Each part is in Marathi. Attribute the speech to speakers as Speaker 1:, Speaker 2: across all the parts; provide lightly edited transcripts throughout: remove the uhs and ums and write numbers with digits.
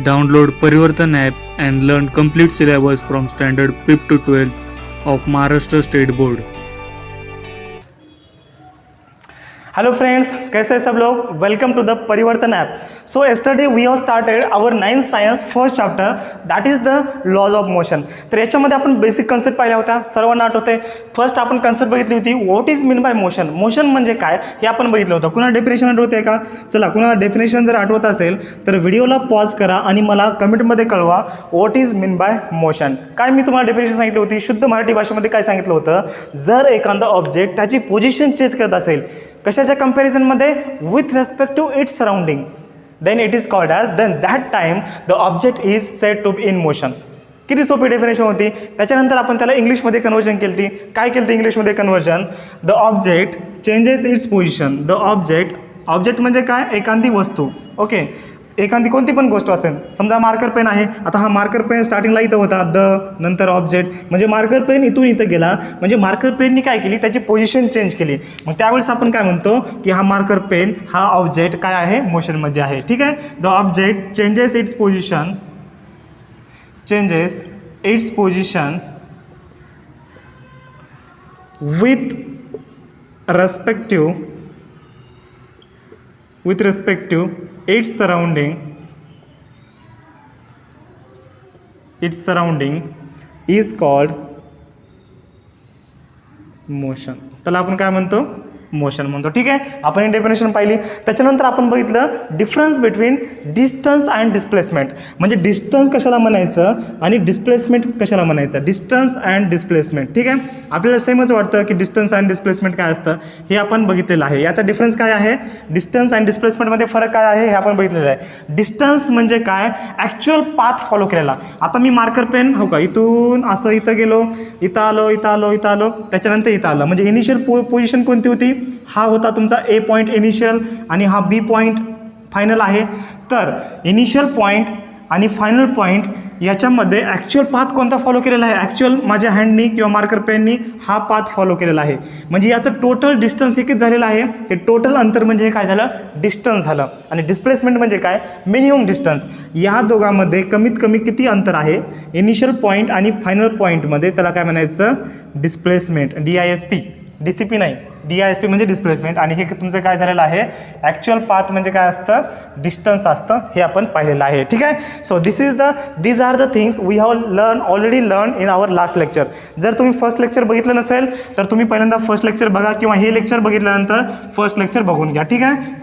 Speaker 1: Download Parivartan app and learn complete syllabus from standard 5th to 12th of Maharashtra State Board.
Speaker 2: Hello friends, कैसे हैं सब लोग। Welcome to the Parivartan app. So yesterday we have started our 9th science first chapter that is the laws of motion. तर याच्यामध्ये आपण बेसिक कन्सेप्ट पाहिला होता, सर्वांना आठवते। फर्स्ट आपण कन्सेप्ट बघितली होती what is mean by motion, motion म्हणजे काय हे आपण बघितलं होतं। कुणाला डेफिनेशन आठवते का? चला, कुणाला डेफिनेशन जर आठवत असेल तर व्हिडिओला पॉज करा आणि मला कमेंटमध्ये कळवा what is mean by motion. काय मी तुम्हाला डेफिनेशन सांगितली होती, शुद्ध मराठी भाषेमध्ये काय सांगितलं होतं, जर एखादा ऑब्जेक्ट त्याची पोझिशन चेंज करत असेल कशाच्या कंपॅरिझनमध्ये with respect to its surrounding, then it is called as then that time the object is set to be in motion. किती सोपी डेफिनेशन होती। त्याच्यानंतर आपण त्याला इंग्लिशमध्ये कन्वर्जन केली। काय केलं इंग्लिशमध्ये conversion, the object changes it's position. The object म्हणजे काय, एखादी वस्तू। ओके, एखादी कोणती पण गोष्ट असेल, समजा मार्कर पेन आहे। आता हा मार्कर पेन स्टार्टिंगला इथं होता, द नंतर ऑब्जेक्ट म्हणजे मार्कर पेन इथून इथं गेला, म्हणजे मार्कर पेननी काय केली, त्याची पोझिशन चेंज केली। मग त्यावेळेस आपण काय म्हणतो की हा मार्कर पेन हा ऑब्जेक्ट काय आहे, मोशनमध्ये आहे। ठीक आहे, the object changes it's position with respect to its surrounding is called motion। त्याला आपण काय म्हणतो, मोशन म्हणतो। ठीक आहे, आपण ही डेफिनेशन पाहिली। त्याच्यानंतर आपण बघितलं difference between distance and displacement, म्हणजे डिस्टन्स कशाला म्हणायचं आणि डिस्प्लेसमेंट कशाला म्हणायचं। डिस्टन्स अँड डिस्प्लेसमेंट, ठीक आहे, आपल्याला सेमच वाटतं की डिस्टन्स अँड डिस्प्लेसमेंट काय असतं हे आपण बघितलेलं आहे। याचा डिफरन्स काय आहे, डिस्टन्स अँड डिस्प्लेसमेंटमध्ये फरक काय आहे हे आपण बघितलेलं आहे। डिस्टन्स म्हणजे काय, ॲक्च्युअल पाथ फॉलो केलेला। आता मी मार्कर पेन हो का इथून असं इथं गेलो, इथं आलो, त्याच्यानंतर इथं आलं, म्हणजे इनिशियल पोझिशन कोणती होती, हा होता तुमचा ए पॉईंट इनिशियल आणि हा बी पॉईंट फायनल आहे। तर इनिशियल पॉईंट आणि फायनल पॉईंट याच्यामध्ये ॲक्च्युअल पाथ कोणता फॉलो केलेला आहे, ॲक्च्युअल माझ्या हँडनी किंवा मार्कर पेननी हा पाथ फॉलो केलेला आहे। म्हणजे याचं टोटल डिस्टन्स एकच झालेलं आहे। हे टोटल अंतर म्हणजे काय झालं, डिस्टन्स झालं। आणि डिस्प्लेसमेंट म्हणजे काय, मिनिमम डिस्टन्स। या दोघांमध्ये कमीत कमी किती अंतर आहे, इनिशियल पॉईंट आणि फायनल पॉईंटमध्ये, त्याला काय म्हणायचं, डिस्प्लेसमेंट। DISP, DCP नाही, DISP म्हणजे डिस्प्लेसमेंट। आणि हे तुमचं काय झालेलं आहे, ॲक्च्युअल पाथ म्हणजे काय असतं, डिस्टन्स असतं, हे आपण पाहिलेलं आहे। ठीक आहे, so these are the things we have already learn in our last lecture. जर तुम्ही फर्स्ट लेक्चर बघितलं नसेल तर तुम्ही पहिल्यांदा फर्स्ट लेक्चर बघा किंवा हे लेक्चर बघितल्यानंतर फर्स्ट लेक्चर बघून घ्या। ठीक आहे,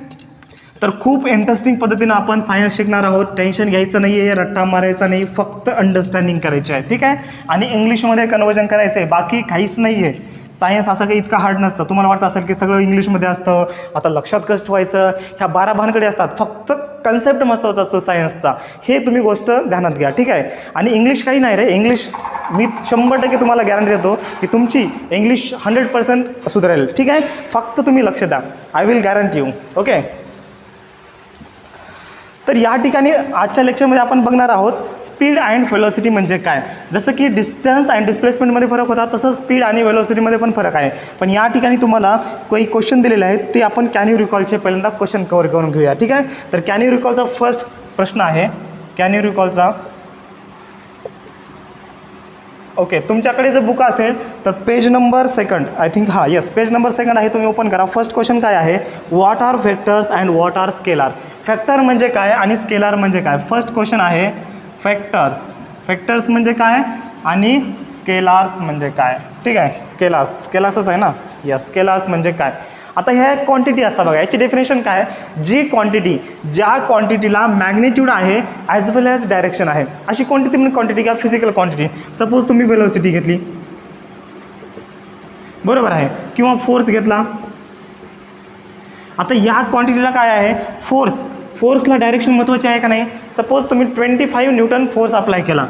Speaker 2: तर खूप इंटरेस्टिंग पद्धतीनं आपण सायन्स शिकणार आहोत। टेन्शन घ्यायचं नाही आहे, रट्टा मारायचा नाही, फक्त अंडरस्टँडिंग करायची आहे। ठीक आहे, आणि इंग्लिशमध्ये कन्वर्जन करायचं आहे, बाकी काहीच नाही आहे। सायन्स असं काही इतका हार्ड नसतं। तुम्हाला वाटतं असेल की सगळं इंग्लिशमध्ये असतं, आता लक्षात कसं ठेवायचं, ह्या 12 भानकडे असतात, फक्त कन्सेप्ट महत्त्वाचा असतो सायन्सचा, हे तुम्ही गोष्ट ध्यानात घ्या। ठीक आहे, आणि इंग्लिश काही नाही रे, इंग्लिश मी 100% तुम्हाला गॅरंटी देतो की तुमची इंग्लिश 100% सुधारेल। ठीक आहे, फक्त तुम्ही लक्ष द्या, I will guarantee you. Okay, तर या ठिकाणी आजच्या लेक्चरमध्ये आपण बघणार आहोत स्पीड अँड वेलोसिटी म्हणजे काय। जसं की डिस्टन्स अँड डिस्प्लेसमेंटमध्ये फरक होता, तसं स्पीड आणि वेलोसिटीमध्ये पण फरक आहे। पण या ठिकाणी तुम्हाला काही क्वेश्चन दिलेले आहेत, ते आपण कॅन यू रिकॉलचे पहिल्यांदा क्वेश्चन कव्हर करून घेऊया। ठीक आहे, तर कॅन यू रिकॉलचा फर्स्ट प्रश्न आहे, कॅन यू रिकॉलचा। ओके, तुमच्याकडे जर बुक असेल तर पेज नंबर 2 आय थिंक, हां येस, पेज नंबर 2 आहे, तुम्ही ओपन करा। फर्स्ट क्वेश्चन काय आहे, what are vectors and what are scalar. Factor म्हणजे काय आणि स्केलार म्हणजे काय। फर्स्ट क्वेश्चन आहे फॅक्टर्स म्हणजे काय आणि स्केलार्स म्हणजे काय। ठीक आहे, स्केलार्सच आहे ना, या स्केलार्स म्हणजे काय। आता ह्या क्वांटिटी असतात बघा, याची डेफिनेशन काय, ज्या क्वांटिटीला मॅग्निट्यूड आहे ॲज वेल ॲज डायरेक्शन आहे, अशी कोणती म्हणजे क्वांटिटी का, फिजिकल क्वांटिटी। सपोज तुम्ही वेलोसिटी घेतली, बरोबर आहे, किंवा फोर्स घेतला। आता या क्वांटिटीला काय आहे, फोर्सला डायरेक्शन महत्त्वाची आहे का नाही। सपोज तुम्ही 25 न्यूटन फोर्स अप्लाय केला।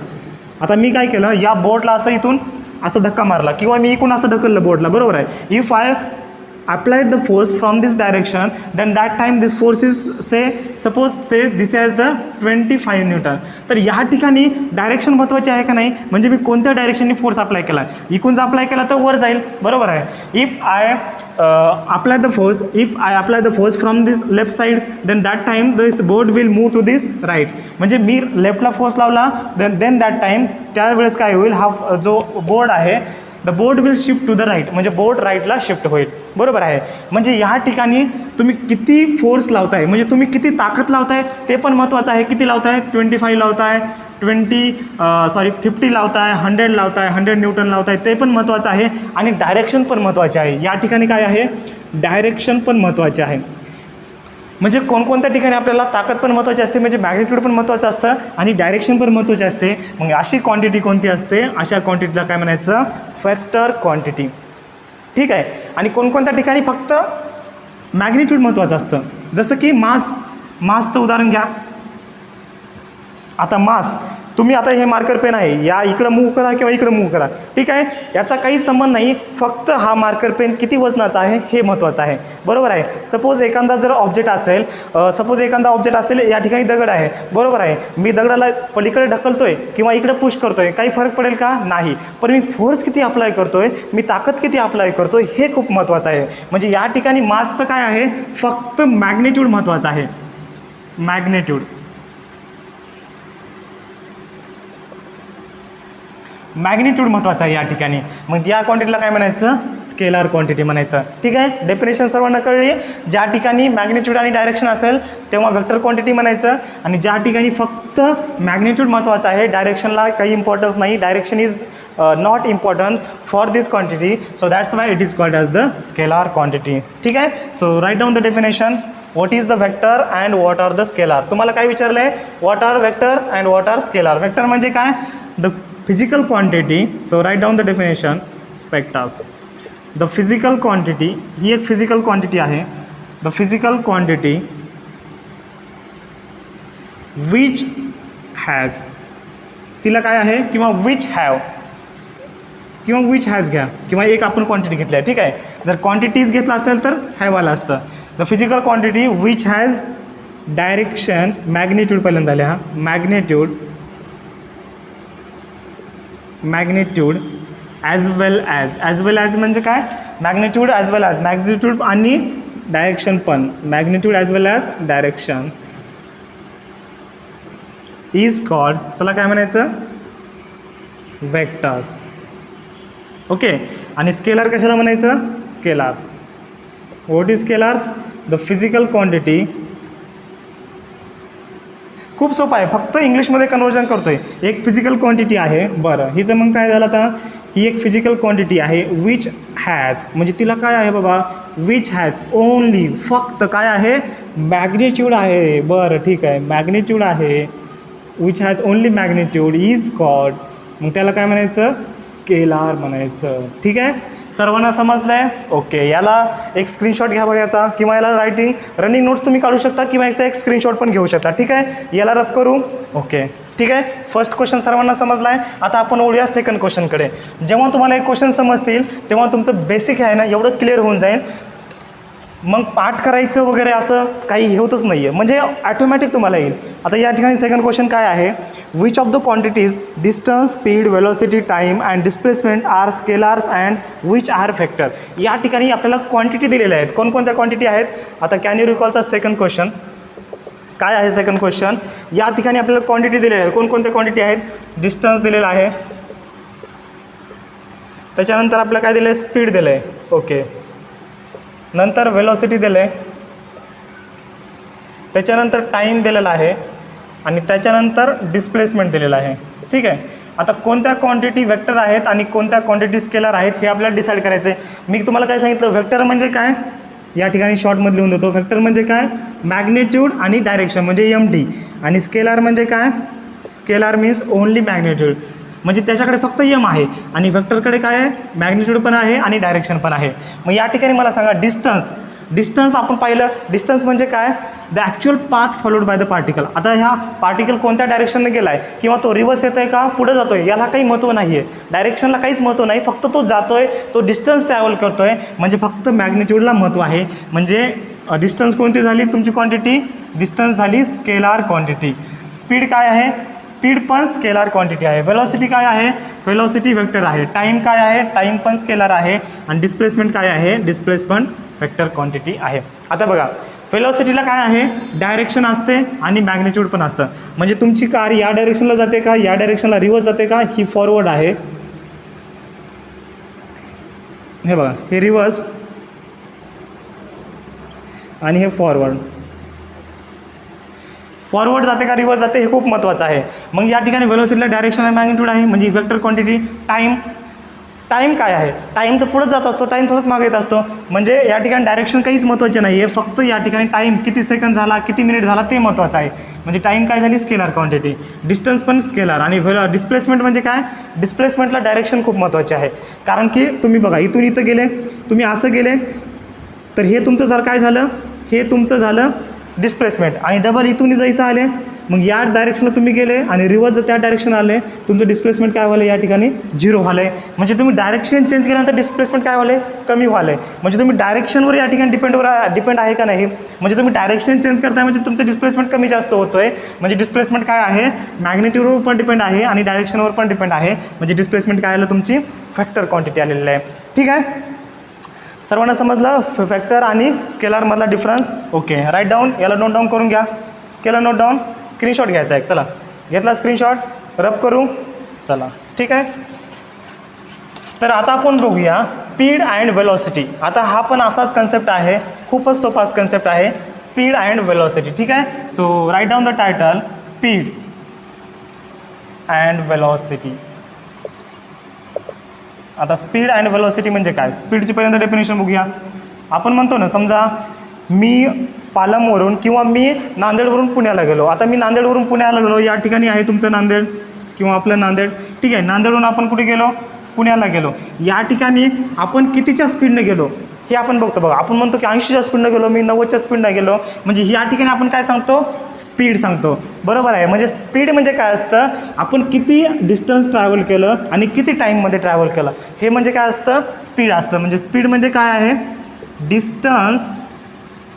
Speaker 2: आता मी काय केलं, या बोर्डला असं इथून असं धक्का मारला किंवा मी इकडून असं ढकललं बोर्डला, बरोबर आहे। If I applied the force from this direction, then that time this force is suppose this as the 25 Newton. तर या ठिकाणी डायरेक्शन महत्त्वाची आहे का नाही, म्हणजे मी कोणत्या डायरेक्शननी फोर्स अप्लाय केला, इकडून जर अप्लाय केला तर वर जाईल, बरोबर आहे. If I apply the force from this left side, then that time this board will move to this right. म्हणजे मी लेफ्टला फोर्स लावला, देन दॅट टाईम त्यावेळेस काय होईल, हा जो बोर्ड आहे the board will shift to the right, म्हणजे बोर्ड राईटला शिफ्ट होईल, बरोबर आहे. म्हणजे या ठिकाणी तुम्ही किती फोर्स लावताय, म्हणजे तुम्ही किती ताकद लावताय ते पण महत्त्वाचं आहे. किती लावताय, 25 लावताय, 50 लावताय, 100 लावताय, 100 न्यूटन लावताय, ते पण महत्त्वाचं आहे. आणि डायरेक्शन पण महत्त्वाचे आहे. या ठिकाणी काय आहे, डायरेक्शन पण महत्त्वाचे आहे. म्हणजे कोणकोणत्या ठिकाणी आपल्याला ताकद पण महत्त्वाची असते, म्हणजे मॅग्निट्यूड पण महत्त्वाचं असतं आणि डायरेक्शन पण महत्त्वाचे असते. मग अशी क्वांटिटी कोणती असते, अशा क्वांटिटीला काय म्हणायचं, वेक्टर क्वांटिटी. ठीक आहे. आणि कोणकोणत्या ठिकाणी फक्त मॅग्निट्यूड महत्त्वाचं असतं, जसं की मासचं उदाहरण घ्या. आता मास, तुम्ही आता हे मार्कर पेन आहे, या इकडं मूव्ह करा किंवा इकडं मूव्ह करा, ठीक आहे, याचा काही संबंध नाही, फक्त हा मार्कर पेन किती वजनाचा आहे हे महत्त्वाचं आहे, बरोबर आहे. सपोज एखादा जर ऑब्जेक्ट असेल, या ठिकाणी दगड आहे, बरोबर आहे, मी दगडाला पलीकडे ढकलतोय किंवा इकडे पुश करतोय, काही फरक पडेल का, नाही. पण मी फोर्स किती अप्लाय करतोय, मी ताकद किती अप्लाय करतोय, हे खूप महत्त्वाचं आहे. म्हणजे या ठिकाणी मासचं काय आहे, फक्त मॅग्निट्यूड महत्त्वाचं आहे, मॅग्निट्यूड महत्त्वाचं आहे या ठिकाणी. मग या क्वांटिटीला काय म्हणायचं, स्केलार क्वांटिटी म्हणायचं. ठीक आहे. डेफिनेशन सर्वांना कळली. ज्या ठिकाणी मॅग्निट्यूड आणि डायरेक्शन असेल तेव्हा वेक्टर क्वांटिटी म्हणायचं, आणि ज्या ठिकाणी फक्त मॅग्निट्यूड महत्त्वाचं आहे, डायरेक्शनला काही इम्पॉर्टन्स नाही, direction is not important for this quantity, so that's why it is called as the scalar quantity. ठीक आहे. So write down the definition. What is the vector and what are the scalar. तुम्हाला काय विचारलं आहे, what are vectors and what are scalar. Vector म्हणजे काय, the physical quantity. So write down the definition, vectors. The physical quantity, ही एक physical quantity आहे. The physical quantity which has, तिला काय आहे, किंवा which have, किंवा which has घ्या, किंवा एक आपण क्वांटिटी घेतली आहे. ठीक आहे. जर क्वांटिटीज घेतला असेल तर have आलं असतं. The physical quantity which has direction, magnitude पहिल्यांदा लिहा, मॅग्निट्यूड ॲज वेल ॲज म्हणजे काय, मॅग्निट्यूड ॲज वेल ॲज, मॅग्निट्यूड आणि डायरेक्शन पण, magnitude as well as direction is called, त्याला काय म्हणायचं, वेक्टर्स. ओके. आणि स्केलर कशाला म्हणायचं, स्केलार्स. What is स्केलार्स, the physical quantity. खूप सोपं आहे, फक्त इंग्लिशमध्ये कन्वर्जन करतो आहे. एक फिजिकल क्वांटिटी आहे, बरं, हिचं मग काय झालं आता, ही एक फिजिकल क्वांटिटी आहे विच हॅज, म्हणजे तिला काय आहे बाबा, विच हॅज ओनली, फक्त काय आहे, मॅग्निट्यूड आहे. बरं ठीक आहे, मॅग्निट्यूड आहे, which has only magnitude is called, मग त्याला काय म्हणायचं, स्केलार म्हणायचं. ठीक आहे. सर्वांना समजलं आहे. ओके. याला एक स्क्रीनशॉट घ्या बघा याचा, किंवा याला रनिंग नोट्स तुम्ही काढू शकता, किंवा याचा एक स्क्रीनशॉट पण घेऊ शकता. ठीक आहे. याला रब करू. ओके. ठीक आहे. फर्स्ट क्वेश्चन सर्वांना समजला आहे. आता आपण वळूया सेकंड क्वेश्चनकडे. जेव्हा तुम्हाला एक क्वेश्चन समजतील तेव्हा तुमचं बेसिक आहे ना एवढं क्लिअर होऊन जाईल, मग पाठ करायचं वगैरे असं काही होतच नाही आहे, म्हणजे ॲटोमॅटिक तुम्हाला येईल. आता या ठिकाणी सेकंड क्वेश्चन काय आहे, which of the quantities distance, speed, velocity, time and displacement are scalars and which are vector. या ठिकाणी आपल्याला क्वांटिटी दिलेल्या आहेत. कोणकोणत्या क्वांटिटी आहेत, आता कॅन यू रिकॉलचा सेकंड क्वेश्चन काय आहे. सेकंड क्वेश्चन, या ठिकाणी आपल्याला क्वांटिटी दिलेल्या आहेत. कोणकोणत्या क्वांटिटी आहेत, डिस्टन्स दिलेला आहे, त्याच्यानंतर आपल्याला काय दिलं आहे, स्पीड दिलं आहे. ओके. नंतर वेलोसिटी दिलं आहे, त्याच्यानंतर टाईम दिलेला आहे, आणि त्याच्यानंतर डिस्प्लेसमेंट दिलेलं आहे. ठीक आहे. आता कोणत्या क्वांटिटी वेक्टर आहेत आणि कोणत्या क्वांटिटी स्केलर आहेत हे आपल्याला डिसाईड करायचं आहे. मी तुम्हाला काय सांगितलं, वेक्टर म्हणजे काय, या ठिकाणी शॉर्टमध्ये लिहून देतो. वेक्टर म्हणजे काय, मॅग्निट्यूड आणि डायरेक्शन म्हणजे MD, आणि स्केलर म्हणजे काय, स्केलर मीन्स ओनली मॅग्निट्यूड, म्हणजे त्याच्याकडे फक्त M आहे, आणि वेक्टरकडे काय आहे, मॅग्निट्यूड पण आहे आणि डायरेक्शन पण आहे. मग या ठिकाणी मला सांगा, डिस्टन्स आपण पाहिलं, डिस्टन्स म्हणजे काय, the actual path followed by the particle. आता ह्या पार्टिकल कोणत्या डायरेक्शनने गेला आहे किंवा तो रिव्हर्स येतो आहे का पुढे जातो आहे याला काही महत्त्व नाही आहे, डायरेक्शनला काहीच महत्त्व नाही, फक्त तो जातो आहे, तो डिस्टन्स ट्रॅव्हल करतो आहे, म्हणजे फक्त मॅग्निट्यूडला महत्त्व आहे. म्हणजे डिस्टन्स कोणती झाली तुमची क्वांटिटी, डिस्टन्स झाली स्केलार क्वांटिटी. स्पीड काय आहे, स्पीड पण स्केलार क्वांटिटी आहे. वेलॉसिटी काय आहे, वेलॉसिटी वेक्टर आहे. टाईम काय आहे, टाईम पण स्केलार आहे. आणि डिस्प्लेसमेंट काय आहे, डिस्प्लेसमेंट वेक्टर क्वांटिटी आहे. आता बघा वेलॉसिटीला काय आहे, डायरेक्शन असते आणि मॅग्निट्यूड पण असतं. म्हणजे तुमची कार या डायरेक्शनला जाते का, या डायरेक्शनला रिव्हर्स जाते का, ही फॉरवर्ड आहे, हे बघा हे रिव्हर्स आणि हे फॉरवर्ड. फॉरवर्ड जाते का रिव्हर्स जाते हे खूप महत्त्वाचं आहे. मग या ठिकाणी वेलोसिटीला डायरेक्शन आणि मॅग्निट्यूड आहे म्हणजे वेक्टर क्वांटिटी. टाईम काय आहे, टाईम तर पुढंच जात असतो, टाईम थोडंच मागे येत असतो. म्हणजे या ठिकाणी डायरेक्शन काहीच महत्त्वाचे नाही आहे, फक्त या ठिकाणी टाईम किती सेकंड झाला किती मिनिट झाला ते महत्त्वाचं आहे. म्हणजे टाईम काय झाली स्केलार क्वांटिटी, डिस्टन्स पण स्केलार. आणि डिस्प्लेसमेंट म्हणजे काय, डिस्प्लेसमेंटला डायरेक्शन खूप महत्त्वाचे आहे. कारण की तुम्ही बघा इथून इथं गेले, तुम्ही असं गेले तर हे तुमचं जर काय झालं, हे तुमचं झालं डिस्प्लेसमेंट. आणि डबल इथून जर इथं आले मग या डायरेक्शनला तुम्ही गेले आणि रिव्हर्स जर त्या डायरेक्शन आले तुमचं डिस्प्लेसमेंट काय व्हालं या ठिकाणी 0 व्हालं आहे. म्हणजे तुम्ही डायरेक्शन चेंज केल्यानंतर डिस्प्लेसमेंट काय व्हालं कमी व्हालं आहे. म्हणजे तुम्ही डायरेक्शनवर या ठिकाणी डिपेंड आहे का नाही, म्हणजे तुम्ही डायरेक्शन चेंज करताय म्हणजे तुमचं डिस्प्लेसमेंट कमी जास्त होतो आहे. म्हणजे डिस्प्लेसमेंट काय आहे, मॅग्निट्यूडवर पण डिपेंड आहे आणि डायरेक्शनवर पण डिपेंड आहे. म्हणजे डिस्प्लेसमेंट काय आलं तुमची फॅक्टर क्वांटिटी आलेली आहे. ठीक आहे, सर्वांना समजलं फॅक्टर आणि स्केलारमधला डिफरन्स. ओके, राईट डाऊन, याला नोट डाऊन करून घ्या. केलं नोट डाऊन, स्क्रीनशॉट घ्यायचा आहे. चला घेतला स्क्रीनशॉट, रब करू. चला ठीक आहे, तर आता आपण बघूया स्पीड अँड वेलॉसिटी. आता हा पण असाच कन्सेप्ट आहे, खूपच सोपा कन्सेप्ट आहे, स्पीड अँड वेलॉसिटी. ठीक आहे, so write down the title, speed and velocity. आता स्पीड अँड वेलॉसिटी म्हणजे काय, स्पीडची पहिल्यांदा डेफिनेशन बघूया. आपण म्हणतो ना, समजा मी पालमवरून किंवा मी नांदेडवरून पुण्याला गेलो. आता मी नांदेडवरून पुण्याला गेलो, या ठिकाणी आहे तुमचं नांदेड किंवा आपलं नांदेड. ठीक आहे, नांदेडवरून आपण कुठे गेलो, पुण्याला गेलो. या ठिकाणी आपण कितीच्या स्पीडनं गेलो हे आपण बघतो. बघा आपण म्हणतो की 80च्या स्पीडनं गेलो, मी 90च्या स्पीडनं गेलो. म्हणजे या ठिकाणी आपण काय सांगतो, स्पीड सांगतो. बरोबर आहे, म्हणजे स्पीड म्हणजे काय असतं, आपण किती डिस्टन्स ट्रॅव्हल केलं आणि किती टाईममध्ये ट्रॅव्हल केलं हे म्हणजे काय असतं, स्पीड असतं. म्हणजे स्पीड म्हणजे काय आहे, डिस्टन्स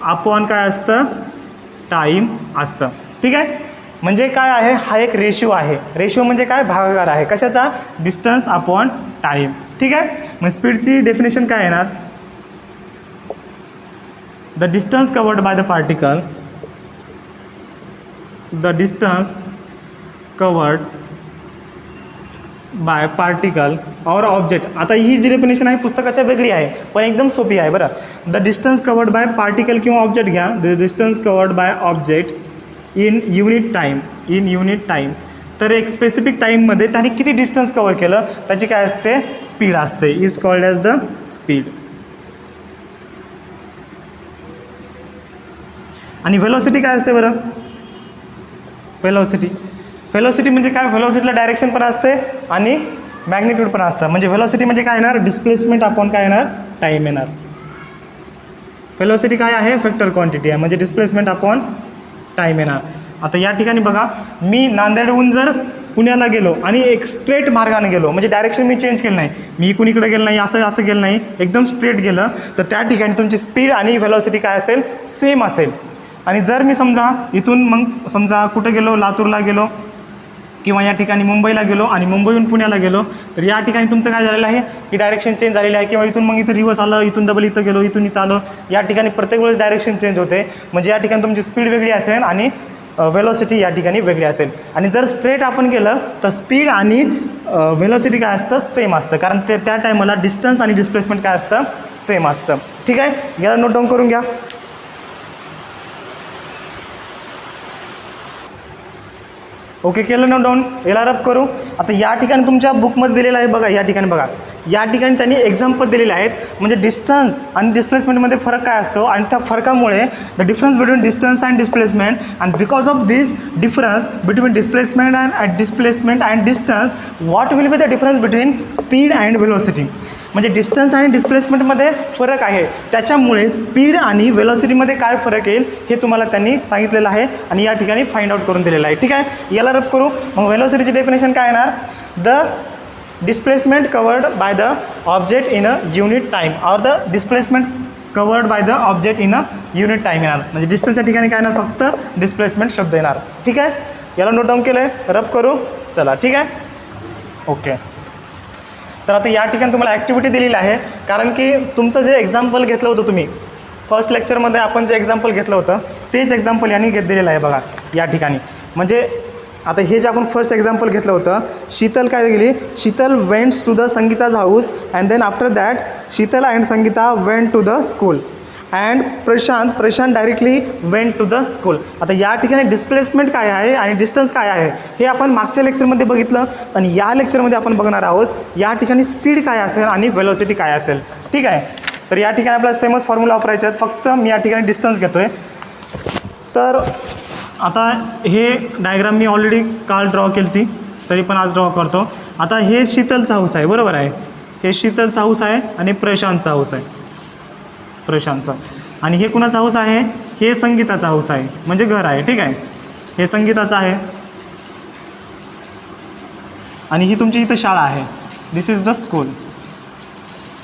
Speaker 2: अपॉन काय असतं, टाईम असतं. ठीक आहे, म्हणजे काय आहे, हा एक रेशिओ आहे. रेशिओ म्हणजे काय, भागाकार आहे. कशाचा, डिस्टन्स अपॉन टाईम. ठीक आहे, मग स्पीडची डेफिनेशन काय येणार, the distance covered by the particle, the distance covered by particle और ऑब्जेक्ट. आता ही जी डेफिनेशन आहे पुस्तकाच्या वेगळी आहे पण एकदम सोपी आहे बरं. The distance covered by particle किंवा ऑब्जेक्ट घ्या, the distance covered by object in unit time, in unit time. तर एक स्पेसिफिक टाईममध्ये त्याने किती डिस्टन्स कवर केलं त्याची काय असते, स्पीड असते, is called as the speed. आणि व्हेलॉसिटी काय असते बरं, व्हेलॉसिटी म्हणजे काय, व्हेलॉसिटीला डायरेक्शन पण असते आणि मॅग्निट्यूड पण असतं. म्हणजे व्हेलॉसिटी म्हणजे काय येणार, डिस्प्लेसमेंट अपॉन काय येणार, टाईम येणार. व्हेलॉसिटी काय आहे, वेक्टर क्वांटिटी आहे, म्हणजे डिस्प्लेसमेंट अपॉन टाईम येणार. आता या ठिकाणी बघा, मी नांदेडहून जर पुण्याला गेलो आणि एक स्ट्रेट मार्गाने गेलो, म्हणजे डायरेक्शन मी चेंज केलं नाही, मी इकडून इकडे गेलं नाही, असं गेलं नाही, एकदम स्ट्रेट गेलं, तर त्या ठिकाणी तुमची स्पीड आणि व्हेलॉसिटी काय असेल, सेम असेल. आणि जर मी समजा इथून मग समजा कुठं गेलो, लातूरला गेलो किंवा या ठिकाणी मुंबईला गेलो आणि मुंबईहून पुण्याला गेलो, तर या ठिकाणी तुमचं काय झालेलं आहे की डायरेक्शन चेंज झालेलं आहे. किंवा इथून मग इथं रिव्हर्स आलं, इथून डबल इथं गेलो, इथून इथं आलो, या ठिकाणी प्रत्येक वेळेस डायरेक्शन चेंज होते. म्हणजे या ठिकाणी तुमची स्पीड वेगळी असेल आणि व्हेलॉसिटी या ठिकाणी वेगळी असेल. आणि जर स्ट्रेट आपण गेलं तर स्पीड आणि व्हेलॉसिटी काय असतं, सेम असतं, कारण त्या टायमाला डिस्टन्स आणि डिस्प्लेसमेंट काय असतं, सेम असतं. ठीक आहे, याला नोट डाऊन करून घ्या. ओके, केलं नोट डाऊन, याला रब करू. आता या ठिकाणी तुमच्या बुकमध्ये दिलेलं आहे बघा, या ठिकाणी बघा, या ठिकाणी त्यांनी एक्झाम्पल दिलेले आहेत. म्हणजे डिस्टन्स आणि डिस्प्लेसमेंटमध्ये फरक काय असतो आणि त्या फरकामुळे the difference between distance and displacement and because of this difference between displacement and distance what will be the difference between speed and velocity. म्हणजे डिस्टन्स आणि डिस्प्लेसमेंटमध्ये फरक आहे. त्याच्यामुळे स्पीड आणि वेलॉसिटीमध्ये काय फरक येईल हे तुम्हाला त्यांनी सांगितलेलं आहे आणि या ठिकाणी फाइंड आउट करून दिलेलं आहे. ठीक आहे, याला रब करू. मग वेलॉसिटीची डेफिनेशन काय येणार? The displacement covered by the object in a unit time or the displacement covered by the object in a unit time येणार. म्हणजे डिस्टन्सच्या ठिकाणी काय येणार? फक्त डिस्प्लेसमेंट शब्द येणार. ठीक आहे, याला नोट डाऊन केलं आहे, रब करू. चला, ठीक आहे, ओके. तर आता या ठिकाणी तुम्हाला ॲक्टिव्हिटी दिलेली आहे, कारण की तुमचं जे एक्झाम्पल घेतलं होतं तुम्ही फर्स्ट लेक्चरमध्ये, आपण जे एक्झाम्पल घेतलं होतं तेच एक्झाम्पल यांनी दिलेलं आहे बघा या ठिकाणी. म्हणजे आता हे जे आपण फर्स्ट एक्झाम्पल घेतलं होतं, शीतल काय गेली? Sheetal wents to the Sangeeta's house and then after that Sheetal and Sangeeta went to the school and Prashant directly went to the school. आता या ठिकाणी डिस्प्लेसमेंट काय आहे आणि डिस्टन्स काय आहे हे आपण मागच्या लेक्चरमध्ये बघितलं आणि या लेक्चरमध्ये आपण बघणार आहोत. या ठिकाणी स्पीड काय असेल आणि वेलॉसिटी काय असेल. ठीक आहे, तर या ठिकाणी आपल्याला सेमच फॉर्म्युला वापरायचे आहेत, फक्त मी या ठिकाणी डिस्टन्स घेतो आहे. तर आता हे डायग्राम मी ऑलरेडी काल ड्रॉ केली ती, तरी पण आज ड्रॉ करतो. आता हे शीतलचा हाऊस आहे, बरोबर आहे. हे शीतलचा हाऊस आहे आणि प्रशांतचा हाऊस आहे, प्रशांतचा. आणि हे कुणाचा हाऊस आहे? हे संगीताचा हाऊस आहे, म्हणजे घर आहे. ठीक आहे, हे संगीताचं आहे आणि ही तुमची इथं शाळा आहे. दिस इज द स्कूल.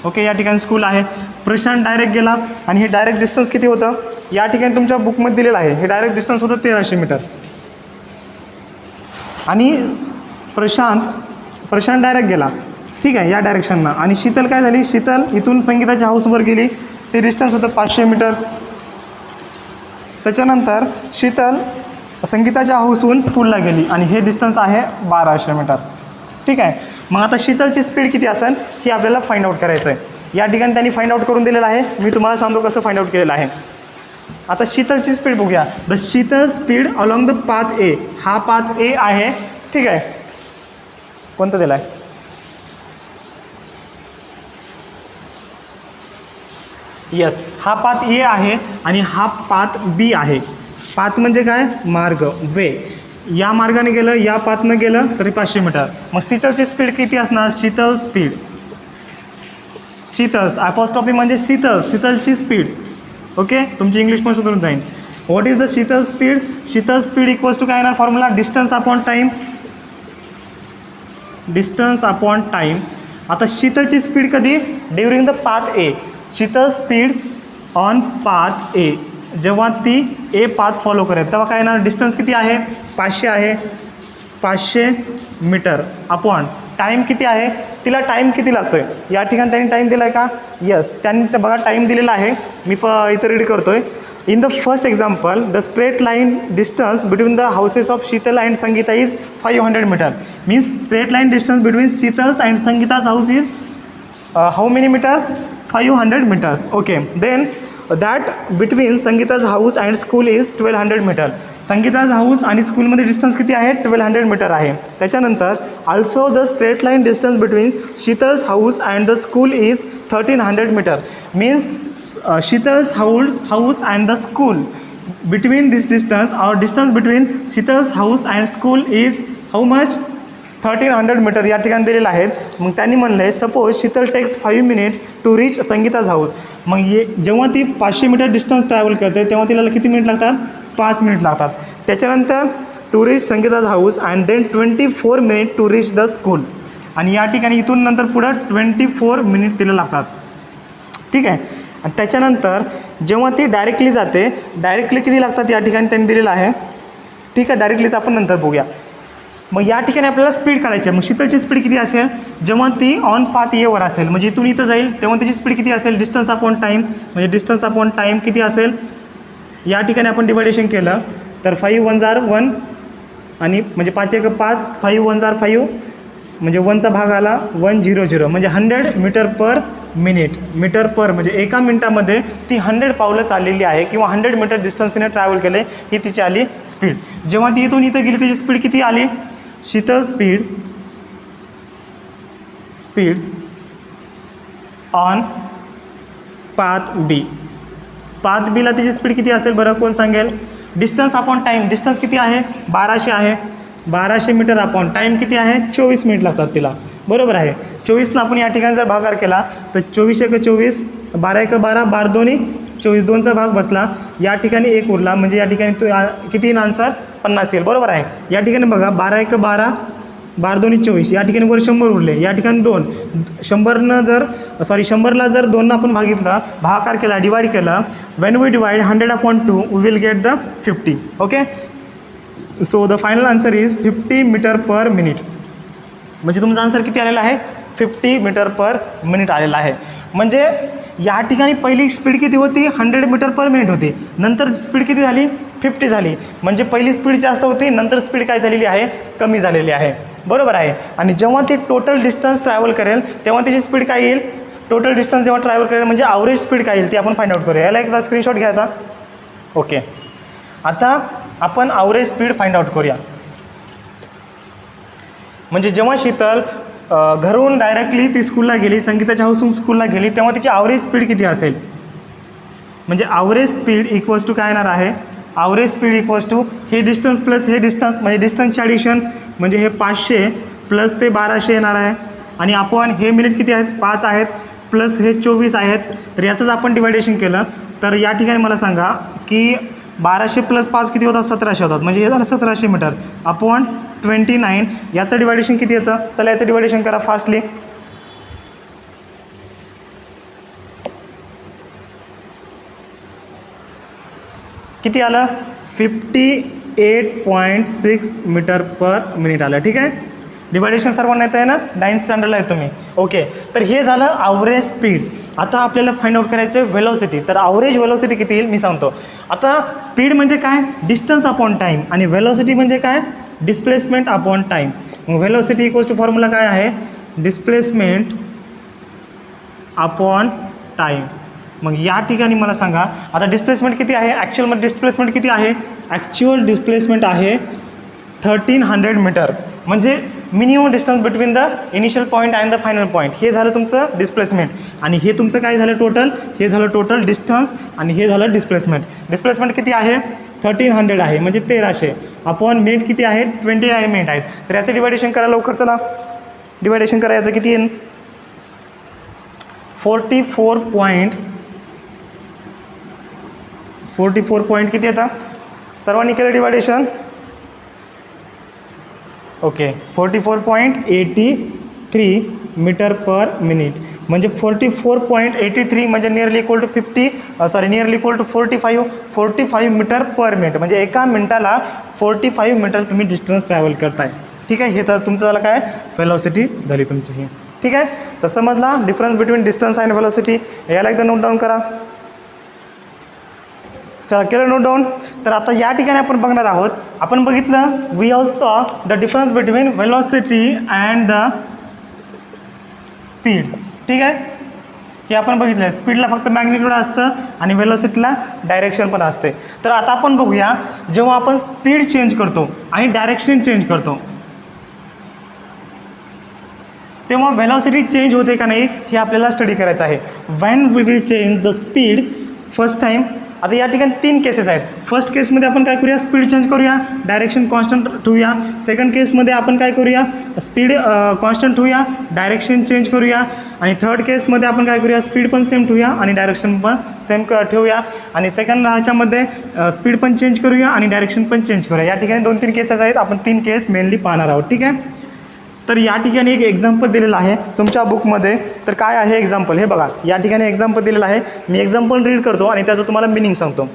Speaker 2: ओके, या ठिकाणी स्कूल आहे. प्रशांत डायरेक्ट गेला आणि हे डायरेक्ट डिस्टन्स किती होतं? या ठिकाणी तुमच्या बुकमध्ये दिलेलं आहे, हे डायरेक्ट डिस्टन्स होतं 1300 मीटर. आणि प्रशांत डायरेक्ट गेला, ठीक आहे, या डायरेक्शननं. आणि शीतल काय झाली? शीतल इथून संगीताच्या हाऊसवर गेली, ते डिस्टन्स होतं 500 मीटर. त्याच्यानंतर शीतल संगीताच्या हाऊसहून स्कूलला गेली आणि हे डिस्टन्स आहे 1200 मीटर. ठीक आहे, मग आता शीतलची स्पीड किती असेल हे आपल्याला फाइंड आउट करायचं आहे. या ठिकाणी त्यांनी फाइंड आउट करून दिलेलं आहे, मी तुम्हाला सांगतो कसं फाइंड आउट केलेलं आहे. आता शीतलची स्पीड बघूया. The Sheetal speed along the path ए. हा पाथ ए आहे, ठीक आहे. कोणतं दिलं आहे? यस, हा पाथ ए आहे आणि हा पाथ बी आहे. पाथ म्हणजे काय? मार्ग, वे. या मार्गाने गेलं, या पाथनं गेलं तरी 500 मीटर. मग शीतलची स्पीड किती असणार? शीतल स्पीड, शीतल्स अपॉस्ट्रॉफी म्हणजे शीतलची स्पीड. ओके, तुमची इंग्लिश पण सुधारून जाईल. What is the Sheetal speed? Sheetal speed equals to काय येणार formula? Distance upon time. Distance upon time. आता शीतलची स्पीड कधी? During the path A. Sheetal speed on path A, जेव्हा ती ए पाथ फॉलो करेल तेव्हा काय येणार? डिस्टन्स किती आहे? 500 आहे. 500 मीटर अपॉन टाईम किती आहे? तिला टाईम किती लागतो आहे? या ठिकाणी त्यांनी टाईम दिला आहे का? यस, त्यांनी बघा टाईम दिलेला आहे. मी इथं रीड करतो आहे. In the first example, the straight line distance between the houses of Sheetal and Sangeeta is 500 meter. Means straight line distance between Sheetal's and Sangeeta's house is how many meters? 500 meters. Okay. Then that between Sangeeta's house and school is 1200 meter. Sangeeta's house आणि स्कूलमध्ये डिस्टन्स किती आहे? 1200 मीटर आहे. त्याच्यानंतर also the straight line distance between Sheetal's house and the school is 1300 meter. Means Sheetal's house and the school between this distance और distance between Sheetal's house and school is how much? 1300 meter या ठिकाणी दिलेलं आहे. मग त्यांनी म्हणलं आहे suppose Sheetal takes 5 minute to reach Sangeeta's house. मग जेव्हा ती 500 मीटर डिस्टन्स ट्रॅव्हल करते तेव्हा तिला किती मिनिट लागतात? 5 मिनिट लागतात. त्याच्यानंतर to reach Sangeeta's house and then 24 minute to reach the school. आणि या ठिकाणी इथून नंतर पुढं 24 मिनिट तिला लागतात. ठीक आहे. आणि त्याच्यानंतर जेव्हा ती डायरेक्टली जाते, डायरेक्टली किती लागतात या ठिकाणी त्यांनी दिलेलं आहे. ठीक आहे, डायरेक्टलीच आपण नंतर बघूया. मग या ठिकाणी आपल्याला स्पीड करायची आहे. मग शीतलची स्पीड किती असेल? जेव्हा ती ऑन पाथ एवर असेल, म्हणजे इथून इथं जाईल तेव्हा त्याची स्पीड किती असेल? Distance upon time. म्हणजे डिस्टन्स अपॉन टाईम किती असेल? या ठिकाणी आपण डिवायडेशन केलं तर 5 1 जार 1 आणि म्हणजे 5 1 5, 5 1 जार 5 म्हणजे 1चा भाग आला 100 म्हणजे 100 मीटर पर मिनिट. मीटर पर म्हणजे एका मिनटामध्ये ती 100 पावलं चाललेली आहे किंवा 100 मीटर डिस्टन्स तिने ट्रॅव्हल केले, ही तिची आली स्पीड. जेव्हा ती इथून इथं गेली त्याची स्पीड किती आली? Sheetal speed on path B. Path बीला त्याची स्पीड किती असेल बरं, कोण सांगेल? Distance upon time. डिस्टन्स किती आहे? 1200 आहे. 1200 मीटर अपॉन टाईम किती आहे? 24 मिनिट लागतात तिला. बरोबर आहे. 24 आपण या ठिकाणी जर भागाकार केला तर 24 एक 24, 12 एक 12, 12 दोन्ही 24, 2चा भाग बसला, या ठिकाणी 1 उरला, म्हणजे या ठिकाणी तो किती येईल आन्सर 50 येईल. बरोबर आहे. या ठिकाणी बघा 12 एक 12, 12 दोन्ही 24, या ठिकाणी वर 100 उरले, या ठिकाणी 2, 100ला जर 2 आपण भागाकार केला, डिवाइड केला, when we divide 100/2 we will get the 50. Okay, so the final answer is 50 metre per minute. म्हणजे तुमचा आन्सर किती आलेला आहे 50 मीटर पर मिनिट आलेला आहे. म्हणजे या ठिकाणी पहिली स्पीड किती होती 100 मीटर पर मिनिट होती, नंतर स्पीड किती झाली 50 झाली. म्हणजे पहिली स्पीड जास्त होती, नंतर स्पीड काय झालेली आहे कमी झालेली आहे. बरोबर आहे. आणि जेव्हा ती टोटल डिस्टन्स ट्रॅव्हल करेल तेव्हा त्याची स्पीड काय येईल, टोटल डिस्टन्स जेव्हा ट्रॅव्हल करेल म्हणजे ॲव्हरेज स्पीड काय येईल ते आपण फाइंड आउट करूया. याला एकदा स्क्रीनशॉट घ्यायचा. ओके, आता आपण ॲव्हरेज स्पीड फाइंड आउट करूया. म्हणजे जेव्हा शीतल घरून डायरेक्टली ती स्कूलला गेली, संगीताच्या हाऊसून स्कूलला गेली, तेव्हा तिची ॲव्हरेज स्पीड किती असेल. म्हणजे ॲव्हरेज स्पीड इक्वल्स टू काय येणार आहे, ॲव्हरेज स्पीड इक्वल्स टू हे डिस्टन्स प्लस हे डिस्टन्स, म्हणजे डिस्टन्सचे ॲडिशन, म्हणजे हे 500 प्लस ते 1200 येणार आहे. आणि आपण हे मिनिट किती आहेत 5 आहेत, प्लस हे 24 आहेत. तर याचंच आपण डिवायडेशन केलं तर या ठिकाणी मला सांगा की 1200 प्लस 5 किती होतात 1700 होतात. म्हणजे हे झालं 1700 मीटर अपॉन 29. याचं डिवायडेशन किती येतं, चला याचं डिवायडेशन करा फास्टली. किती आलं 58.6 मीटर पर मिनिट आलं. ठीक आहे, डिवायडेशन सर्वांना येतं आहे ना, 9th स्टँडर्डला आहे तुम्ही. ओके, तर हे झालं ॲव्हरेज स्पीड. आता आपल्याला फाइंड आउट करायचं आहे व्हेलॉसिटी. तर ॲव्हरेज व्हेलॉसिटी किती येईल मी सांगतो. आता स्पीड म्हणजे काय डिस्टन्स अपॉन टाईम, आणि व्हेलॉसिटी म्हणजे काय डिस्प्लेसमेंट अपॉन टाईम. मग व्हेलॉसिटी इक्वल्स टू फॉर्म्युला काय आहे डिस्प्लेसमेंट अपॉन टाईम. मग या ठिकाणी मला सांगा आता डिस्प्लेसमेंट किती आहे, ॲक्च्युअलमध्ये डिस्प्लेसमेंट किती आहे, ॲक्च्युअल डिस्प्लेसमेंट आहे 1300 मीटर. म्हणजे minimum distance between the initial point and the final point. हे झालं तुमचं डिस्प्लेसमेंट, आणि हे तुमचं काय झालं टोटल, हे झालं टोटल डिस्टन्स, आणि हे झालं डिस्प्लेसमेंट. डिस्प्लेसमेंट किती आहे 1300 आहे, म्हणजे 1300 अपॉन मिनिट किती आहे 29 मिनिट आहेत. तर याचं डिवायडेशन करा लवकर, चला डिवायडेशन करा. याचं किती येईल 44 किती येतं, सर्वांनी केलं डिवायडेशन. Okay, 44.83 metre per minute. म्हणजे 44.83 म्हणजे nearly equal to 45 metre per minute. म्हणजे एका मिनटाला 45 मीटर तुम्ही डिस्टन्स ट्रॅव्हल करताय. ठीक आहे, हे तर तुमचं झालं काय व्हेलॉसिटी झाली तुमची. ठीक आहे, तर समजला difference between distance and velocity. याला एकदा नोट डाऊन करा. चला केलं नोट डाऊन. तर आता या ठिकाणी आपण बघणार आहोत, आपण बघितलं वी हॅव सॉ the difference between velocity and the speed. ठीक आहे, हे आपण बघितलं आहे. स्पीडला फक्त मॅग्निट्यूड असतं आणि व्हेलॉसिटीला डायरेक्शन पण असते. तर आता आपण बघूया जेव्हा आपण स्पीड चेंज करतो आणि डायरेक्शन चेंज करतो तेव्हा व्हेलॉसिटी चेंज होते का नाही हे आपल्याला स्टडी करायचं आहे. When we will change the speed first time. आता या ठिकाणी 3 केसेस आहेत. फर्स्ट केसमध्ये आपण काय करूया स्पीड चेंज करूया, डायरेक्शन कॉन्स्टंट ठेवूया. सेकंड केसमध्ये आपण काय करूया स्पीड कॉन्स्टंट ठेवूया, डायरेक्शन चेंज करूया. आणि थर्ड केसमध्ये आपण काय करूया स्पीड पण सेम ठेवूया आणि डायरेक्शन पण सेम ठेवूया. आणि सेकंड ह्याच्यामध्ये स्पीड पण चेंज करूया आणि डायरेक्शन पण चेंज करूया. या ठिकाणी 2-3 केसेस आहेत, आपण 3 केस मेनली पाहणार आहोत. ठीक आहे, तर या ठिकाणी एक एक्झाम्पल दिलेलं आहे तुमच्या बुकमध्ये. तर काय आहे एक्झाम्पल हे बघा, या ठिकाणी एक्झाम्पल दिलेलं आहे. मी एक्झाम्पल रीड करतो आणि त्याचं तुम्हाला मिनिंग सांगतो.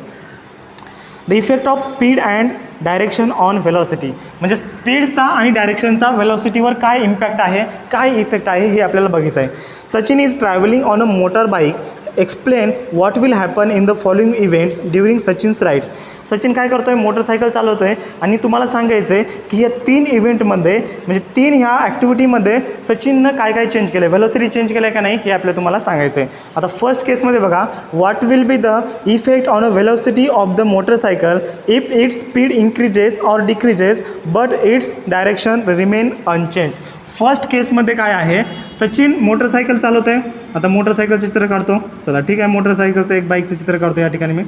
Speaker 2: The effect of speed and direction on velocity. म्हणजे स्पीडचा आणि डायरेक्शनचा व्हेलॉसिटीवर काय इम्पॅक्ट आहे, काय इफेक्ट आहे हे आपल्याला बघायचं आहे. Sachin is travelling on a motor bike. Explain what will happen in the following events during Sachin's rides. Sachin काय करतो आहे मोटरसायकल चालवतो आहे आणि तुम्हाला सांगायचं आहे की या 3 इव्हेंटमध्ये म्हणजे 3 ह्या ॲक्टिव्हिटीमध्ये सचिननं काय काय चेंज केलं आहे, व्हेलॉसिटी चेंज केलं आहे का नाही हे आपल्याला तुम्हाला सांगायचं आहे. आता फर्स्ट केसमध्ये बघा what will be the effect on a velocity of the motorcycle if its speed increases or decreases but its direction remain unchange. First केसमध्ये काय आहे सचिन मोटरसायकल चालवत आहे. आता मोटरसायकलचं चित्र काढतो. चला ठीक आहे, मोटरसायकलचं एक बाईकचं चित्र काढतो या ठिकाणी मी.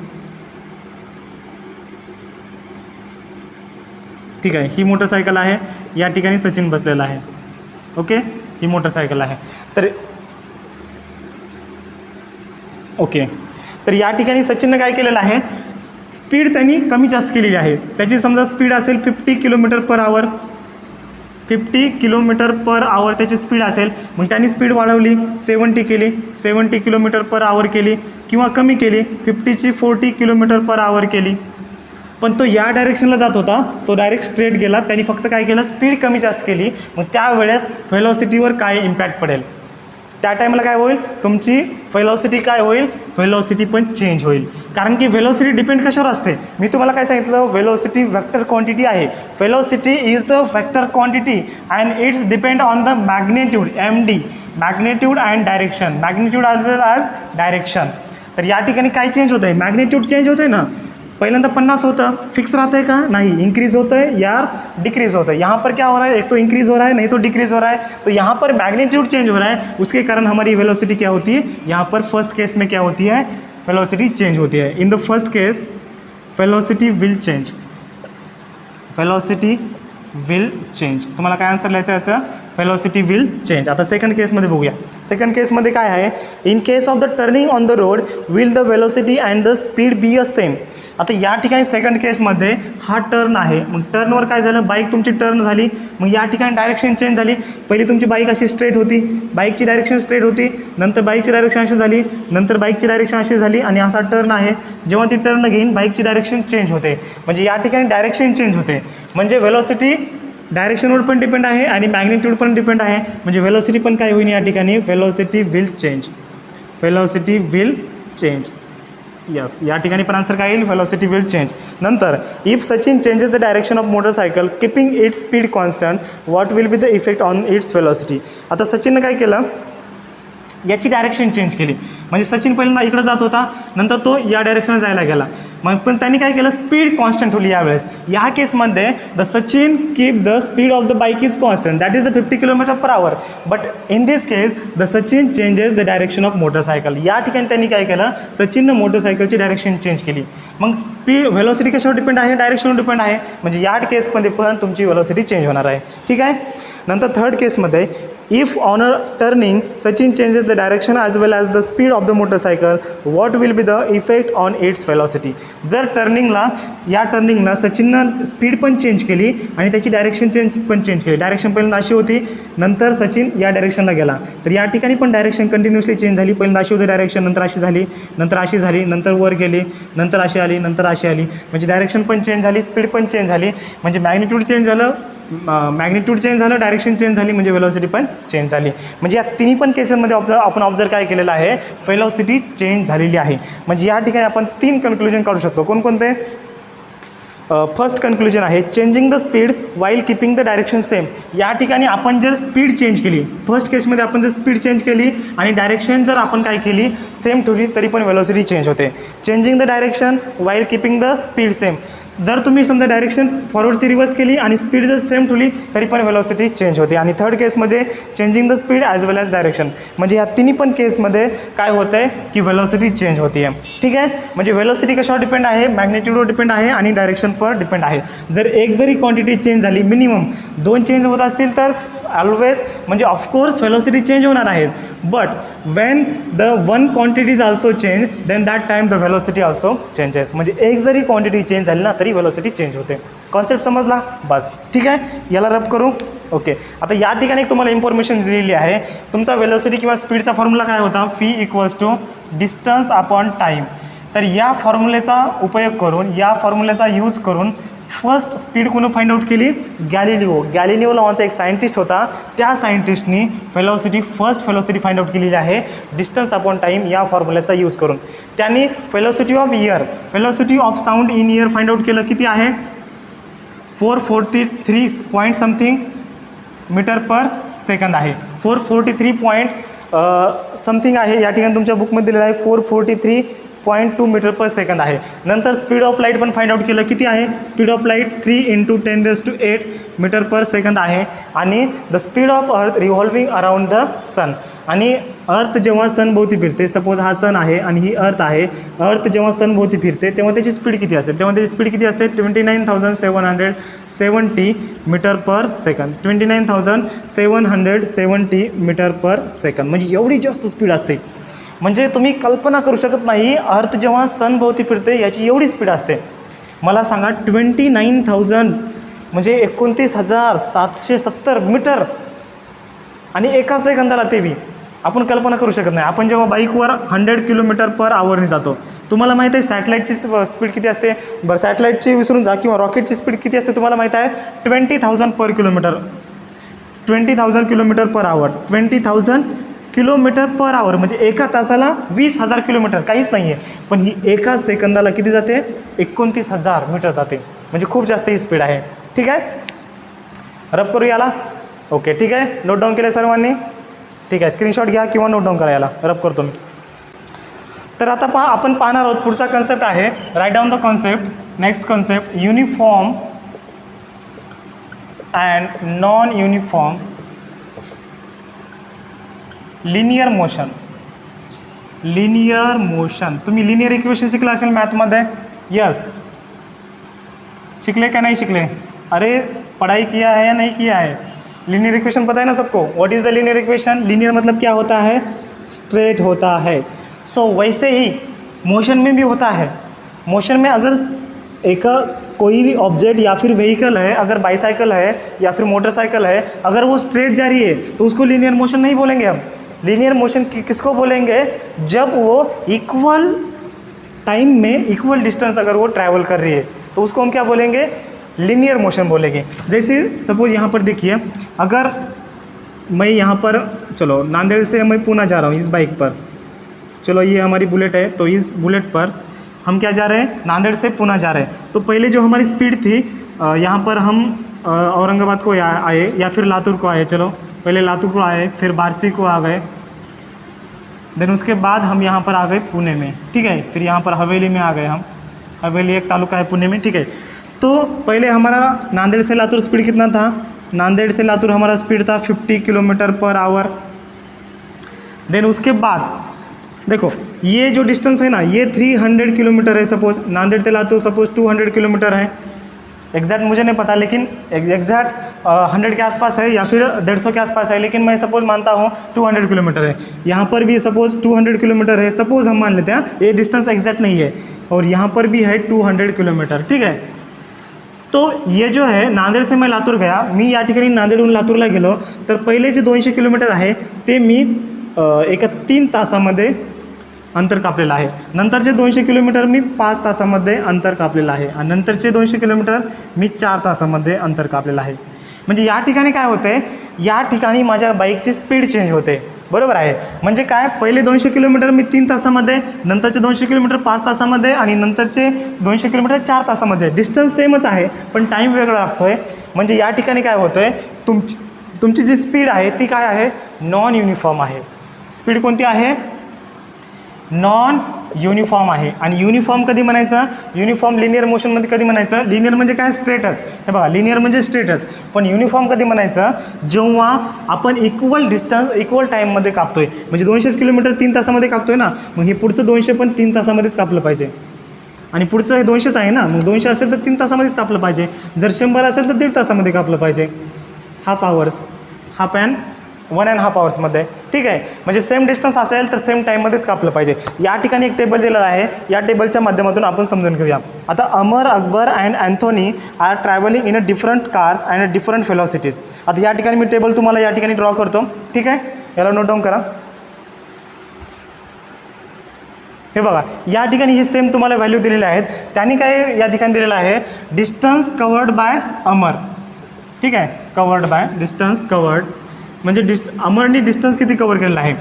Speaker 2: ठीक आहे, ही मोटरसायकल आहे, या ठिकाणी सचिन बसलेला आहे. ओके, ही मोटरसायकल आहे. तर ओके, तर या ठिकाणी सचिननं काय केलेलं आहे, स्पीड त्यांनी कमी जास्त केलेली आहे. त्याची समजा स्पीड असेल 50 किलोमीटर पर आवर, 50 किलोमीटर पर आवर त्याची स्पीड असेल. मग त्यांनी स्पीड वाढवली, 70 केली, 70 किलोमीटर पर आवर केली, किंवा कमी केली, 50ची 40 किलोमीटर पर आवर केली. पण तो या डायरेक्शनला जात होता, तो डायरेक्ट स्ट्रेट गेला. त्यांनी फक्त काय केलं, स्पीड कमी जास्त केली. मग त्यावेळेस व्हेलॉसिटीवर काय इम्पॅक्ट पडेल, त्या टाईमला काय होईल, तुमची व्हेलॉसिटी काय होईल, व्हेलॉसिटी पण चेंज होईल. कारण की व्हेलॉसिटी डिपेंड कशावर असते, मी तुम्हाला काय सांगितलं, व्हेलॉसिटी वेक्टर क्वांटिटी आहे. Velocity is the vector quantity and it's depend on the magnitude, MD, magnitude and direction, magnitude as well as direction. तर या ठिकाणी काय चेंज होतं आहे, मॅग्नेट्यूड चेंज होतं आहे ना. पहिल्यांदा 50 होतं, फिक्स रहता है का, नहीं, इंक्रीज़ होता है या डिक्रीज़ होता है. यहाँ पर क्या हो रहा है, एक तो इंक्रीज़ हो रहा है, नहीं तो डिक्रीज़ हो रहा है. तो यहाँ पर मैग्नीट्यूड चेंज हो रहा है, उसके कारण हमारी वेलोसिटी क्या होती है, यहाँ पर फर्स्ट केस में क्या होती है, वेलोसिटी चेंज होती है. In the first case velocity will change, velocity will change. तुम्हाला काय आन्सर लिहायचं याचं, वेलोसिटी विल चेंज. आता सेकंड केसमध्ये बघूया. सेकंड केसमध्ये काय आहे, in case of the turning on the road will the velocity and the speed be a same. आता या ठिकाणी सेकंड केसमध्ये हा टर्न आहे. मग टर्नवर काय झालं, बाईक तुमची टर्न झाली. मग या ठिकाणी डायरेक्शन चेंज झाली. पहिली तुमची बाईक अशी स्ट्रेट होती, बाईकची डायरेक्शन स्ट्रेट होती, नंतर बाईकची डायरेक्शन अशी झाली, नंतर बाईकची डायरेक्शन अशी झाली, आणि असा टर्न आहे. जेव्हा ती टर्न घेईन बाईकची डायरेक्शन चेंज होते. म्हणजे या ठिकाणी डायरेक्शन चेंज होते. म्हणजे वेलोसिटी डायरेक्शनवर पण डिपेंड आहे आणि मॅग्नेट्यूड पण डिपेंड आहे. म्हणजे वेलोसिटी पण काय होईल या ठिकाणी, velocity will change, velocity will change. Yes, या ठिकाणी पण आन्सर काय येईल, वेलोसिटी विल चेंज. नंतर if Sachin changes the direction of motorcycle keeping its speed constant, what will be the effect on its velocity. आता सचिननं काय केलं, याची डायरेक्शन चेंज केली. म्हणजे सचिन पहिल्यांदा इकडे जात होता, नंतर तो या डायरेक्शनला जायला गेला. मग पण त्यांनी काय केलं, स्पीड कॉन्स्टंट ठेवली यावेळेस. या केसमध्ये the Sachin keep the speed of the bike is constant, that is the 50 kilometre per our. But in this case the Sachin changes the direction of motorcycle. या ठिकाणी त्यांनी काय केलं, सचिननं मोटरसायकलची डायरेक्शन चेंज केली. मग स्पीड व्हेलॉसिटी कशावर डिपेंड आहे, डायरेक्शनवर डिपेंड आहे. म्हणजे या केसमध्ये पण तुमची व्हेलॉसिटी चेंज होणार आहे. ठीक आहे. नंतर थर्ड केसमध्ये if on a turning Sachin changes the direction as well as the speed of the motorcycle, what will be the effect on it's velocity. जर टर्निंगला, या टर्निंगला सचिननं स्पीड पण चेंज केली आणि त्याची डायरेक्शन पण चेंज केली. डायरेक्शन पहिल्यांदा अशी होती, नंतर सचिन या डायरेक्शनला गेला. तर या ठिकाणी पण डायरेक्शन कंटिन्युअसली चेंज झाली. पहिल्यांदा अशी होती डायरेक्शन, नंतर अशी झाली, नंतर अशी झाली, नंतर वर गेली, नंतर अशी आली, नंतर अशी आली. म्हणजे डायरेक्शन पण चेंज झाली, स्पीड पण चेंज झाली. म्हणजे मॅग्निट्यूड चेंज झालं, मॅग्निट्यूड चेंज झालं, डायरेक्शन चेंज झाली, म्हणजे वेलोसिटी पण चेंज झाली. म्हणजे या तिन्ही पण केसेसमध्ये आपण ऑब्झर्व काय केलेलं आहे, वेलोसिटी चेंज झालेली आहे. म्हणजे या ठिकाणी आपण 3 कन्क्लुजन काढू शकतो. कोणकोणते, फर्स्ट कन्क्लुजन आहे changing the speed while keeping the direction same. या ठिकाणी आपण जर स्पीड चेंज केली, फर्स्ट केसमध्ये आपण जर स्पीड चेंज केली आणि डायरेक्शन जर आपण काय केली, सेम ठेवली, तरी पण वेलोसिटी चेंज होते. Changing the direction while keeping the speed same. जर तुम्ही समजा डायरेक्शन फॉरवर्डची रिव्हर्स केली आणि स्पीड जर सेम ठेवली तरी पण वेलोसिटी चेंज होते. आणि थर्ड केसमध्ये changing the speed as well as direction. म्हणजे या तिन्ही पण केसमध्ये काय होतं आहे की वेलोसिटी चेंज होती आहे. ठीक आहे. म्हणजे वेलोसिटी कशावर डिपेंड आहे, मॅग्नेट्यूडवर डिपेंड आहे आणि डायरेक्शनवर डिपेंड आहे. जर एक जरी क्वांटिटी चेंज झाली, मिनिमम 2 चेंज होत असतील तर ऑलवेज म्हणजे ऑफकोर्स वेलोसिटी चेंज होणार आहेत. But when the one quantity is also change then that time the velocity also changes. म्हणजे एक जरी क्वांटिटी चेंज झाली ना तरी वेलोसिटी चेंज होते. कॉन्सेप्ट समजला बस. ठीक आहे. याला रब करू. ओके. आता या ठिकाणी तुम्हाला इन्फॉर्मेशन दिलेली आहे. तुमचा वेलोसिटी किंवा स्पीडचा फॉर्म्युला काय होता, फी equals to distance upon time. तर या फॉर्म्युलेचा उपयोग करून, या फॉर्म्युलेचा यूज करून फर्स्ट स्पीड कोणी फाइंड आउट केली, गॅलिलिओ. गॅलिलिओ नावाचा एक सायंटिस्ट होता. त्या सायंटिस्टनी फर्स्ट वेलोसिटी फाइंड आउट केलेली आहे डिस्टन्स अपॉन टाईम या फॉर्म्युलेचा यूज करून. त्यांनी velocity of air, velocity of sound in air find out केलं. किती आहे, 443 point something metre per second आहे. 443 पॉईंट समथिंग आहे. या ठिकाणी तुमच्या बुकमध्ये दिलेलं आहे 0.2 मीटर पर सेकंद आहे. नंतर स्पीड ऑफ लाईट पण फाइंड आउट केलं, किती आहे speed of light 3 × 10⁸ meter per second आहे. आणि the speed of earth revolving around the sun, आणि अर्थ जेव्हा सनभोवती फिरते, सपोज हा सन आहे आणि ही अर्थ आहे, अर्थ जेव्हा सनभोवती फिरते तेव्हा त्याची स्पीड किती असेल, तेव्हा त्याची स्पीड किती असते 29,770 metre per second, 29,770 metre per second, म्हणजे एवढी जास्त स्पीड असते. म्हणजे तुम्ही कल्पना करू शकत नाही, अर्थ जेव्हा सनभोवती फिरते याची एवढी स्पीड असते. मला सांगा 29,000 म्हणजे 29,770 मीटर, आणि एका सेकंदाला ते बी आपण कल्पना करू शकत नाही. आपण जेव्हा बाईकवर 100 किलोमीटर पर आवरने जातो, तुम्हाला माहीत आहे सॅटेलाईटची स्पीड किती असते, बरं सॅटेलाईटची विसरून जा, किंवा रॉकेटची स्पीड किती असते तुम्हाला माहीत आहे 20,000 per kilometre, 20,000 kilometre per hour, 20,000 kilometre per hour, म्हणजे एका तासाला 20,000 किलोमीटर, काहीच नाही आहे. पण ही एका सेकंदाला किती जाते 29,000 मीटर जाते, म्हणजे खूप जास्त ही स्पीड आहे. ठीक आहे, रब करू याला. ओके ठीक आहे, नोट डाऊन केलं सर्वांनी. ठीक आहे, स्क्रीनशॉट घ्या किंवा नोट डाऊन करा, याला रब करतो मी. तर आता आपण पाहणार आहोत पुढचा कन्सेप्ट आहे, write down the concept. Next concept, uniform and non uniform linear motion. Linear motion, तुम्ही लिनियर इक्वेशन शिकला असेल मॅथमध्ये, यस शिकले क्या नहीं शिकले, अरे पढ़ाई किया है या नहीं किया है. लीनियर इक्वेशन पता है ना सबको, what is the linear equation. Linear मतलब क्या होता है, स्ट्रेट होता है. सो वैसे ही मोशन में भी होता है. मोशन में अगर एक कोई भी ऑब्जेक्ट या फिर व्हीकल है, अगर बाईसाइकिल है या फिर मोटरसाइकिल है, अगर वो स्ट्रेट जा रही है तो उसको लीनियर मोशन नहीं बोलेंगे हम. लीनियर मोशन किसको बोलेंगे, जब वो इक्वल टाइम में इक्वल डिस्टेंस अगर वो ट्रैवल कर रही है तो उसको हम क्या बोलेंगे, लीनियर मोशन बोलेंगे. जैसे सपोज यहाँ पर देखिए, अगर मैं यहाँ पर, चलो नांदेड़ से मैं पूना जा रहा हूँ इस बाइक पर, चलो ये हमारी बुलेट है, तो इस बुलेट पर हम क्या जा रहे हैं, नांदेड़ से पूना जा रहे हैं. तो पहले जो हमारी स्पीड थी, यहाँ पर हम औरंगाबाद को आए या फिर लातूर को आए, चलो पहले लातूर को आए, फिर बारसी को आ गए, देन उसके बाद हम यहाँ पर आ गए पुणे में. ठीक है, फिर यहाँ पर हवेली में आ गए हम, हवेली एक तालुका है पुणे में. ठीक है, तो पहले हमारा नांदेड़ से लातूर स्पीड कितना था, नांदेड़ से लातूर हमारा स्पीड था 50 किलोमीटर पर आवर. देन उसके बाद देखो ये जो डिस्टेंस है ना, ये 300 किलोमीटर है. सपोज नांदेड़ से लातूर सपोज 200 किलोमीटर है, एग्जैक्ट मुझे नहीं पता, लेकिन एग्जैक्ट 100 के आसपास है या फिर 150 के आसपास है, लेकिन मैं सपोज मानता हूँ 200 किलोमीटर है. यहाँ पर भी सपोज 200 किलोमीटर है, सपोज हम मान लेते हैं, ये डिस्टेंस एग्जैक्ट नहीं है. और यहाँ पर भी है 200 किलोमीटर. ठीक है, तो ये जो आहे नांदेड से मैं लातूर गया, मी या ठिकाणी नांदेडहून लातूरला गेलो, तर पहिले जे 200 किलोमीटर आहे ते मी एका 3 तासामध्ये अंतर कापलेलं आहे. नंतरचे 200 किलोमीटर मी 5 तासामध्ये अंतर कापलेलं आहे, आणि नंतरचे 200 किलोमीटर मी 4 तासामध्ये अंतर कापलेलं आहे. म्हणजे या ठिकाणी काय होते, या ठिकाणी माझ्या बाईकची स्पीड चेंज होते. बरोबर आहे, म्हणजे काय, पहिले 200 किलोमीटर मी 3 तासामध्ये, नंतरचे 200 किलोमीटर 5 तासामध्ये, आणि नंतरचे 200 किलोमीटर 4 तासामध्ये. डिस्टन्स सेमच आहे पण टाईम वेगळा लागतो आहे. म्हणजे या ठिकाणी काय होतं आहे, तुमची जी स्पीड आहे ती काय आहे, नॉन युनिफॉर्म आहे. स्पीड कोणती आहे, नॉन युनिफॉर्म आहे. आणि युनिफॉर्म कधी म्हणायचं, युनिफॉर्म लिनियर मोशनमध्ये कधी म्हणायचं, लिनियर म्हणजे काय, स्ट्रेटच. हे बघा लिनियर म्हणजे स्ट्रेटच, पण युनिफॉर्म कधी म्हणायचं, जेव्हा आपण इक्वल डिस्टन्स इक्वल टाईममध्ये कापतोय. म्हणजे 200 किलोमीटर 3 तासामध्ये कापतोय ना, मग हे पुढचं 200 पण 3 तासामध्येच कापलं पाहिजे. आणि पुढचं हे 200च आहे ना, मग 200 असेल तर 3 तासामध्येच कापलं पाहिजे. जर 100 असेल तर 1.5 तासामध्ये कापलं पाहिजे. Half hours, half and 1.5 आवर्समध्ये. ठीक आहे, म्हणजे सेम डिस्टन्स असेल तर सेम टाईममध्येच कापलं पाहिजे. या ठिकाणी एक टेबल दिलेला आहे, या टेबलच्या माध्यमातून आपण समजून घेऊया. आता Amar, Akbar and Anthony are travelling in a different cars and different velocities. आता या ठिकाणी मी टेबल तुम्हाला या ठिकाणी ड्रॉ करतो. ठीक आहे, याला नोट डाऊन करा. हे बघा या ठिकाणी हे सेम तुम्हाला व्हॅल्यू दिलेले आहेत. त्यांनी काय या ठिकाणी दिलेलं आहे, डिस्टन्स कवर्ड बाय अमर. ठीक आहे, कवर्ड बाय, डिस्टन्स कवर्ड म्हणजे अमरनी डिस्टन्स किती कवर केलेलं आहे.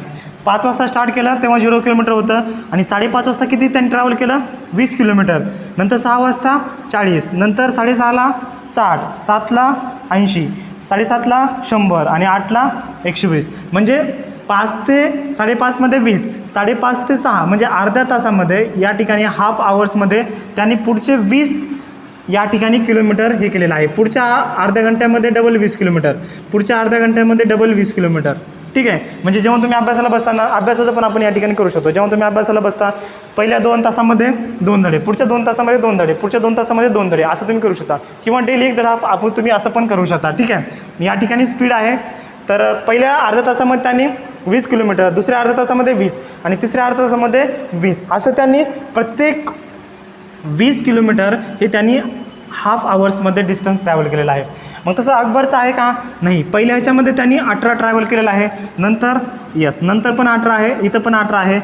Speaker 2: 5 वाजता स्टार्ट केलं तेव्हा 0 किलोमीटर होतं, आणि 5:30 वाजता किती त्यांनी ट्रॅव्हल केलं, 20 किलोमीटर. नंतर 6 वाजता 40, नंतर 6:30ला 60, 7ला 80, 7:30ला 100, आणि 8ला 120. म्हणजे 5 ते 5:30मध्ये 20, 5:30 ते 6 म्हणजे अर्ध्या तासामध्ये या ठिकाणी हाफ आवर्समध्ये त्यांनी पुढचे 20 या ठिकाणी किलोमीटर हे केलेलं आहे. पुढच्या अर्ध्या घंट्यामध्ये डबल 20 किलोमीटर, पुढच्या अर्ध्या घंट्यामध्ये डबल 20 किलोमीटर. ठीक आहे. म्हणजे जेव्हा तुम्ही अभ्यासाला बसताना अभ्यासाचं पण आपण या ठिकाणी करू शकतो. जेव्हा तुम्ही अभ्यासाला बसता पहिल्या 2 तासामध्ये 2 धडे, पुढच्या 2 तासामध्ये 2 धडे, पुढच्या 2 तासामध्ये 2 धडे असं तुम्ही करू शकता. किंवा डेली एक धडा आपण तुम्ही असं पण करू शकता. ठीक आहे. या ठिकाणी स्पीड आहे. तर पहिल्या अर्ध्या तासामध्ये त्यांनी 20 किलोमीटर, दुसऱ्या अर्ध्या तासामध्ये 20 आणि तिसऱ्या अर्ध्या तासामध्ये 20 असं त्यांनी प्रत्येक 20 किलोमीटर हे त्यांनी हाफ आवर्समध्ये डिस्टन्स ट्रॅव्हल केलेलं आहे. मग तसं अकबरचं आहे का? नाही. पहिल्या ह्याच्यामध्ये त्यांनी 18 ट्रॅव्हल केलेलं आहे. नंतर नंतर पण 18 आहे, इथं पण 18 आहे.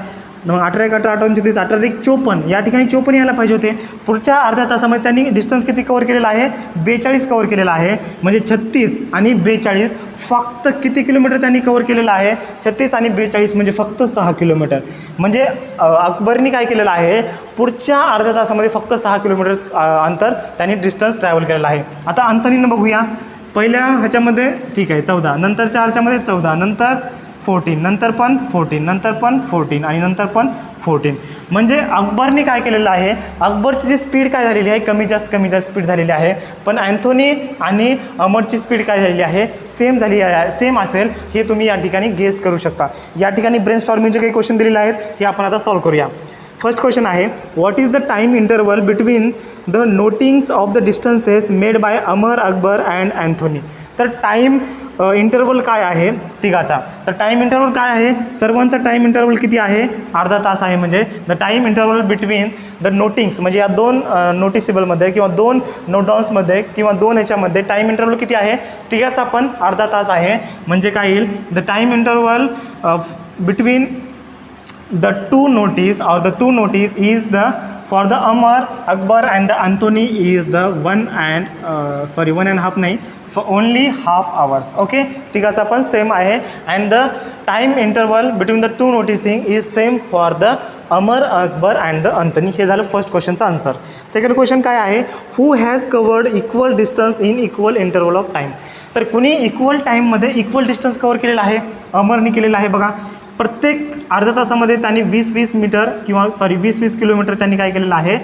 Speaker 2: मग 18 1 18 29 18 1 54 या ठिकाणी 54 यायला पाहिजे होते. पुढच्या अर्ध्या तासामध्ये त्यांनी डिस्टन्स किती कवर केलेला आहे? 42 कवर केलेला आहे. म्हणजे 36 आणि 42 फक्त किती किलोमीटर त्यांनी कवर केलेलं आहे? 36 आणि 42 म्हणजे फक्त 6 किलोमीटर. म्हणजे अकबरनी काय केलेलं आहे? पुढच्या अर्ध्या तासामध्ये फक्त 6 किलोमीटर अंतर त्यांनी डिस्टन्स ट्रॅव्हल केलेलं आहे. आता अंतरीनं बघूया. पहिल्या ह्याच्यामध्ये ठीक आहे 14, नंतरच्या ह्याच्यामध्ये 14, नंतर 14, नंतर पण 14, नंतर पण 14 आणि नंतर पण 14. म्हणजे अकबरने काय केलेलं आहे? अकबरची जी स्पीड काय झालेली आहे? कमी जास्त स्पीड झालेली आहे. पण अँथोनी आणि अमरची स्पीड काय झालेली आहे? सेम झाली आहे. सेम असेल हे तुम्ही या ठिकाणी गेस करू शकता. या ठिकाणी ब्रेनस्टॉर्मिंगचे काही क्वेश्चन दिलेले आहेत हे आपण आता सॉल्व करूया. फर्स्ट क्वेश्चन आहे, what is the time interval between the notings of the distances made by Amar, Akbar and Anthony. तर टाईम इंटरवल काय आहे तिघाचा? तर टाईम इंटरवल काय आहे? सर्वांचा टाईम इंटरवल किती आहे? अर्धा तास आहे. म्हणजे the time interval between the notings म्हणजे या 2 नोटिसेबलमध्ये किंवा 2 नोट डाऊन्समध्ये किंवा 2 ह्याच्यामध्ये टाईम इंटरवल किती आहे? तिघाचा पण अर्धा तास आहे. म्हणजे काय येईल? The time interval between the two notice is the for the Amar, Akbar and the Anthony is the 1.5 नाही, for only half hours. Okay. तिघाचा पण सेम आहे. And the time interval between the 2 noticing is same for the Amar, Akbar and the Anthony. हे झालं फर्स्ट क्वेश्चनचा आन्सर. सेकंड क्वेश्चन काय आहे? Who has covered equal distance in equal interval of time. तर कुणी इक्वल टाईममध्ये इक्वल डिस्टन्स कवर केलेला आहे? अमरनी केलेला आहे. बघा, प्रत्येक अर्ध्या तासामध्ये त्यांनी 20 मीटर किंवा 20 किलोमीटर त्यांनी काय केलेलं आहे?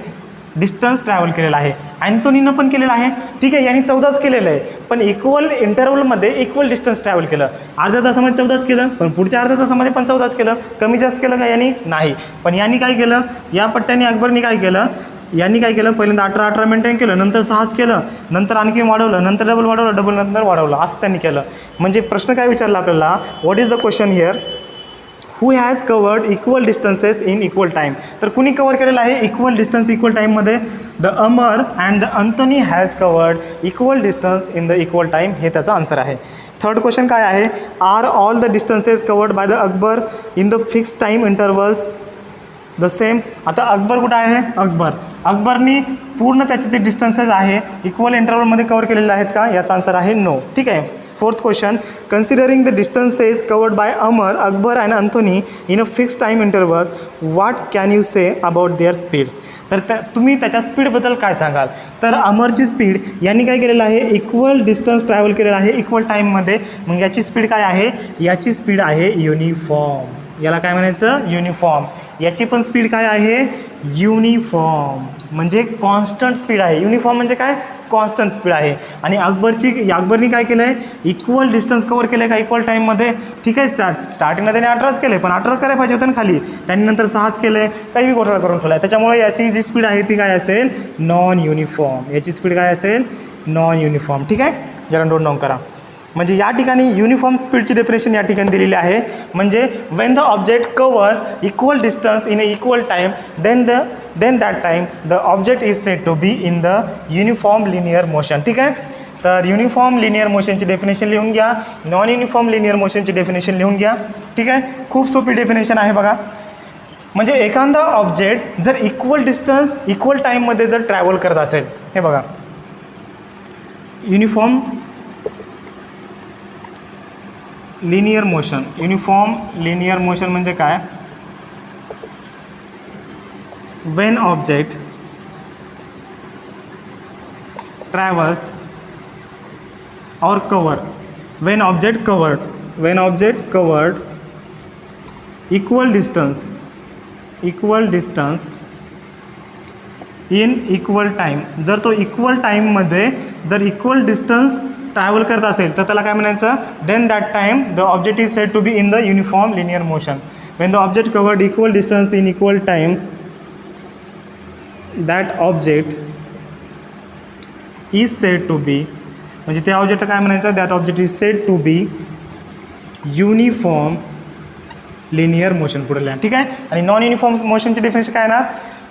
Speaker 2: डिस्टन्स ट्रॅव्हल केलेला आहे. अँथोनीनं पण केलेलं आहे. ठीक आहे. यांनी 14च केलेलं आहे. पण इक्वल इंटरवलमध्ये इक्वल डिस्टन्स ट्रॅव्हल केलं. अर्ध्या तासामध्ये 14च केलं, पण पुढच्या अर्ध्या तासामध्ये पण 14च केलं. कमी जास्त केलं का यांनी? नाही. पण यांनी काय केलं? या पट्ट्याने अकबरनी काय केलं? यांनी काय केलं? पहिल्यांदा 18 मेंटेन केलं, नंतर 6च केलं, नंतर आणखी वाढवलं, नंतर डबल वाढवलं, डबल नंतर वाढवलं, असं त्यांनी केलं. म्हणजे प्रश्न काय विचारला आपल्याला? What is the question here? Who has covered equal distances in equal time. तर कुणी कवर केलेलं आहे इक्वल डिस्टन्स इक्वल टाईममध्ये? The Amar and the Anthony has covered equal distance in the equal time. हे त्याचा आन्सर आहे. थर्ड क्वेश्चन काय आहे? Are all the distances covered by the Akbar in the fixed time intervals the same. आता अकबर कुठं आहे? अकबरनी पूर्ण त्याचे जे डिस्टन्सेस आहे इक्वल इंटरवलमध्ये कवर केलेले आहेत का? याचा आन्सर आहे नो. ठीक आहे. Fourth question, considering the distances covered bye Amar, Akbar and Anthony in a fixed time intervals, what can you say about their speeds. तर तुम्ही त्याच्या स्पीडबद्दल काय सांगाल? तर अमरची स्पीड यांनी काय केलेलं आहे? इक्वल डिस्टन्स ट्रॅव्हल केलेलं आहे इक्वल टाईममध्ये. मग याची स्पीड काय आहे? याची स्पीड आहे युनिफॉर्म. याला काय म्हणायचं? युनिफॉर्म. याची पण स्पीड काय आहे? युनिफॉर्म. म्हणजे कॉन्स्टंट स्पीड आहे. युनिफॉर्म म्हणजे काय? कॉन्स्टंट स्पीड आहे. आणि अकबरनी काय केलं आहे? इक्वल डिस्टन्स कवर केलं आहे का इक्वल टाईममध्ये? ठीक आहे. स्टार्टिंगला त्याने 18च केलं आहे, पण 18 करायला पाहिजे होतं ना खाली. त्यांनी नंतर 6च केलं आहे. काही बी घोटाळा करून ठेवला आहे. त्याच्यामुळे याची जी स्पीड आहे ती काय असेल? Non uniform. याची स्पीड काय असेल? Non uniform. ठीक आहे. जरा नोट डाऊन करा. म्हणजे या ठिकाणी युनिफॉर्म स्पीडची डेफिनेशन या ठिकाणी दिलेली आहे. म्हणजे when the object covers equal distance in a equal time then that time the object is said to be in the uniform linear motion. ठीक आहे. तर युनिफॉर्म लिनियर मोशनची डेफिनेशन लिहून घ्या. नॉन युनिफॉर्म लिनियर मोशनची डेफिनेशन लिहून घ्या. ठीक आहे. खूप सोपी डेफिनेशन आहे बघा. म्हणजे एखादा ऑब्जेक्ट जर इक्वल डिस्टन्स इक्वल टाईममध्ये जर ट्रॅव्हल करत असेल, हे बघा, uniform linear motion. Uniform linear motion म्हणजे काय? वेन ऑब्जेक्ट ट्रॅव्हल्स और covered, when object covered equal distance in equal time, जर तो इक्वल टाईममध्ये जर इक्वल डिस्टन्स ट्रॅव्हल करत असेल तर त्याला काय म्हणायचं, then that time the object is said to be in the uniform linear motion. When the object covered equal distance in equal time, that object is said to be, म्हणजे त्या ऑब्जेक्टला काय म्हणायचं, that object is said to be uniform linear motion. पुढे लिहा, ठीक आहे. आणि नॉन युनिफॉर्म मोशनची डिफिनेशन काय ना,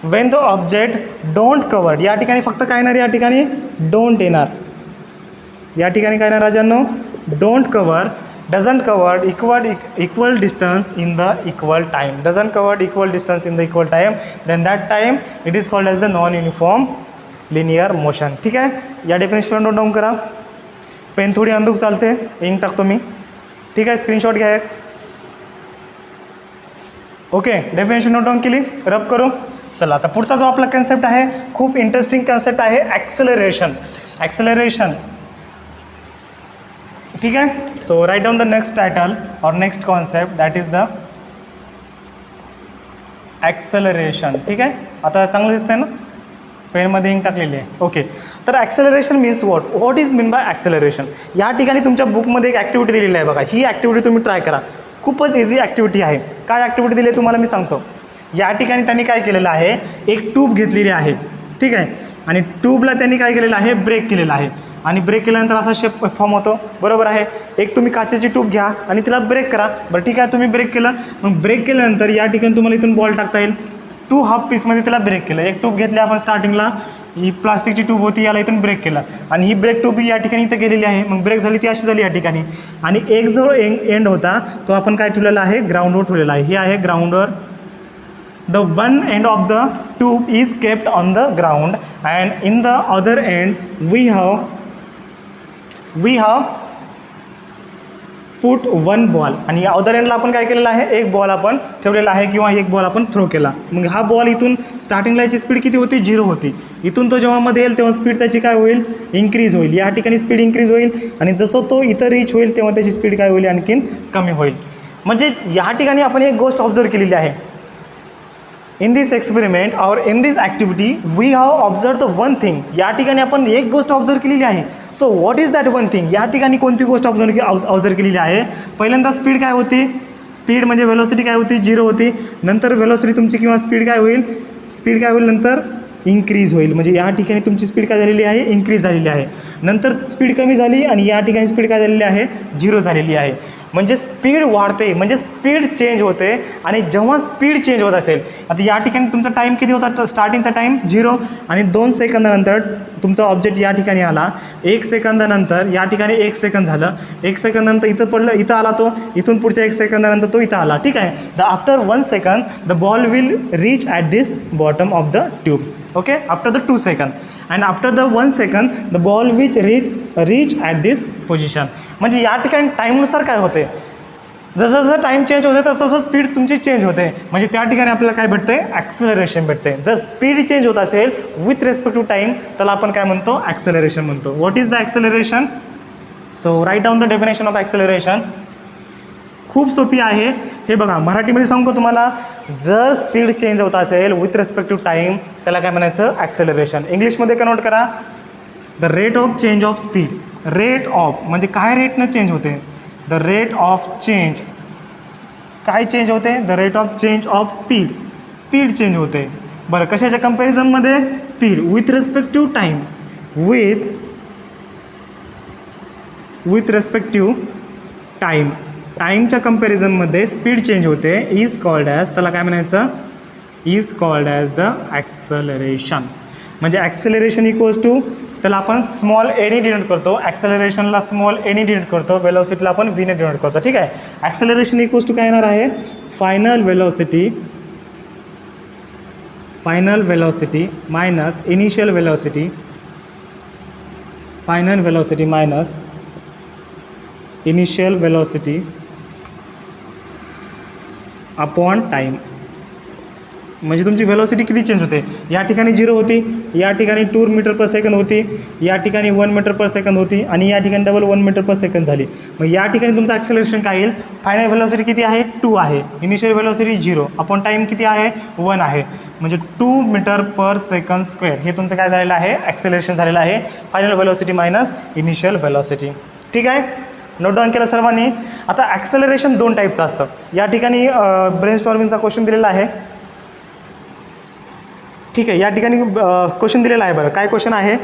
Speaker 2: Wien the object don't covered, या ठिकाणी फक्त काय येणार, या ठिकाणी डोंट येणार, या ठिकाणी काय येणार राजांनो, don't cover, doesn't covered equal distance in the equal time, doesn't covered equal distance in the equal time, then that time it is called as the non uniform linear motion. ठीक आहे. या डेफिनेशनला नोट डाऊन करा. पेन थोडी अंधूक चालते, इंक टाकतो मी. ठीक आहे, स्क्रीनशॉट घ्या एक. ओके, डेफिनेशन नोट डाऊन केली, रब करू. चला आता पुढचा जो आपला कन्सेप्ट आहे, खूप इंटरेस्टिंग कन्सेप्ट आहे, ॲक्सेलरेशन. ठीक आहे. So write down the next title और next concept, that is the acceleration. ठीक आहे. आता चांगलं दिसतंय ना, पेनमध्ये इंक टाकलेली आहे. ओके, तर acceleration means what is mean by acceleration. या ठिकाणी तुमच्या बुकमध्ये एक ॲक्टिव्हिटी दिलेली आहे बघा, ही ॲक्टिव्हिटी तुम्ही ट्राय करा. खूपच इझी ॲक्टिव्हिटी आहे. काय ॲक्टिव्हिटी दिली आहे तुम्हाला मी सांगतो. या ठिकाणी त्यांनी काय केलेलं आहे, एक ट्यूब घेतलेली आहे. ठीक आहे. आणि ट्यूबला त्यांनी काय केलेलं आहे, ब्रेक केलेला आहे. आणि ब्रेक केल्यानंतर असा शेप फॉर्म होतो, बरोबर आहे. एक तुम्ही काचेची ट्यूब घ्या आणि तिला ब्रेक करा. बरं ठीक आहे, तुम्ही ब्रेक केलं. मग ब्रेक केल्यानंतर या ठिकाणी तुम्हाला इथून बॉल टाकता येईल. 2 हाफ पीसमध्ये त्याला ब्रेक केलं. एक ट्यूब घेतली आपण स्टार्टिंगला, ही प्लास्टिकची ट्यूब होती, याला इथून ब्रेक केलं. आणि ही ब्रेक ट्यूब या ठिकाणी इथं गेलेली आहे. मग ब्रेक झाली ती अशी झाली या ठिकाणी. आणि एक जो एंड होता तो आपण काय ठेवलेला आहे, ग्राउंडवर ठेवलेला आहे. हे आहे ग्राउंडवर. The one end of the tube is kept on the ground, and in the other end we have put one ball. आणि या अदर एंडला आपण काय केलेलं आहे, एक बॉल आपण ठेवलेला आहे किंवा एक बॉल आपण थ्रो केला. मग हा बॉल इथून स्टार्टिंगला याची स्पीड किती होती, 0 होती. इथून तो जेव्हा मध्ये येईल तेव्हा स्पीड त्याची काय होईल, इन्क्रीज होईल. या ठिकाणी स्पीड इन्क्रीज होईल आणि जसं तो इथं रीच होईल तेव्हा त्याची स्पीड काय होईल, आणखीन कमी होईल. म्हणजे या ठिकाणी आपण एक गोष्ट ऑब्झर्व केलेली आहे. In this experiment or in this activity we have observe the one thing. या ठिकाणी आपण एक गोष्ट ऑब्झर्व केलेली आहे. So what is that one thing. या ठिकाणी कोणती गोष्ट ऑब्झर्व केलेली आहे. पहिल्यांदा स्पीड काय होती, स्पीड म्हणजे वेलोसिटी काय होती, 0 होती. नंतर वेलोसिटी तुमची किंवा स्पीड काय होईल नंतर इन्क्रीज होईल. म्हणजे या ठिकाणी तुमची स्पीड काय झालेली आहे, इन्क्रीज झालेली आहे. नंतर स्पीड कमी झाली आणि या ठिकाणी स्पीड काय झालेली आहे, 0 झालेली आहे. म्हणजे स्पीड वाढते, म्हणजे स्पीड चेंज होते. आणि जेव्हा स्पीड चेंज होत असेल, आता या ठिकाणी तुमचा टाईम किती होता, स्टार्टिंगचा टाईम 0 आणि 2 सेकंदानंतर तुमचा ऑब्जेक्ट या ठिकाणी आला. 1 सेकंदानंतर या ठिकाणी 1 सेकंद झालं. 1 सेकंदानंतर इथं पडलं, इथं आला तो. इथून पुढच्या 1 सेकंदानंतर तो इथं आला. ठीक आहे. The after 1 second the ball will reach at this bottom of the tube. Okay, after the 2 second and after the 1 second the ball reach at this position. म्हणजे या ठिकाणी टाईमनुसार काय होते, जसं जसं टाईम चेंज होते तसं स्पीड तुमची चेंज होते. म्हणजे त्या ठिकाणी आपल्याला काय भेटते, ॲक्सेलरेशन भेटते. जर स्पीड चेंज होत असेल विथ रेस्पेक्ट टू टाईम, त्याला आपण काय म्हणतो, ॲक्सेलरेशन म्हणतो. What is the acceleration. So write down the definition of acceleration. खूप सोपी आहे. हे बघा, मराठीमध्ये सांगू तुम्हाला, जर स्पीड चेंज होत असेल विथ रेस्पेक्ट टू टाईम त्याला काय म्हणायचं, ॲक्सेलरेशन. इंग्लिशमध्ये कन्वर्ट करा, the rate of change of speed. Rate of म्हणजे काय रेटनं चेंज होते, द रेट ऑफ चेंज. काय चेंज होते, the rate of change of speed change होते. बरं, कशाच्या कंपॅरिझनमध्ये, speed with respect to time. With respect to time, टाईमच्या कंपॅरिझनमध्ये स्पीड चेंज होते. इज कॉल्ड ॲज, त्याला काय म्हणायचं, is called as the acceleration. म्हणजे ॲक्सेलरेशन इक्वल्स टू, त्याला आपण स्मॉल एनी डिनोट करतो. ॲक्सेलरेशनला स्मॉल एनी डिनोट करतो, वेलोसिटीला आपण व्हीने डिनोट करतो. ठीक आहे. ॲक्सेलरेशन इक्वल्स टू काय येणार आहे, final velocity minus initial velocity, final velocity minus initial velocity upon time. म्हणजे तुमची व्हेलॉसिटी किती चेंज होते, या ठिकाणी 0 होती, या ठिकाणी 2 मीटर पर सेकंद होती, या ठिकाणी 1 मीटर पर सेकंद होती आणि या ठिकाणी डबल 1 मीटर पर सेकंद झाली. मग या ठिकाणी तुमचं ॲक्सेलरेशन काय येईल, फायनल व्हेलॉसिटी किती आहे 2 आहे, इनिशियल व्हेलॉसिटी 0 अपॉन टाईम किती आहे 1 आहे, म्हणजे 2 मीटर पर सेकंद स्क्वेअर हे तुमचं काय झालेलं आहे, ॲक्सेलरेशन झालेलं आहे, final velocity minus initial velocity. ठीक आहे, नोट डाऊन केलं सर्वांनी. आता ॲक्सेलरेशन 2 टाईपचं असतं. या ठिकाणी ब्रेनस्टॉर्मिंगचा क्वेश्चन दिलेला आहे. ठीक आहे, या ठिकाणी क्वेश्चन दिलेला आहे. बरं, काय क्वेश्चन आहे,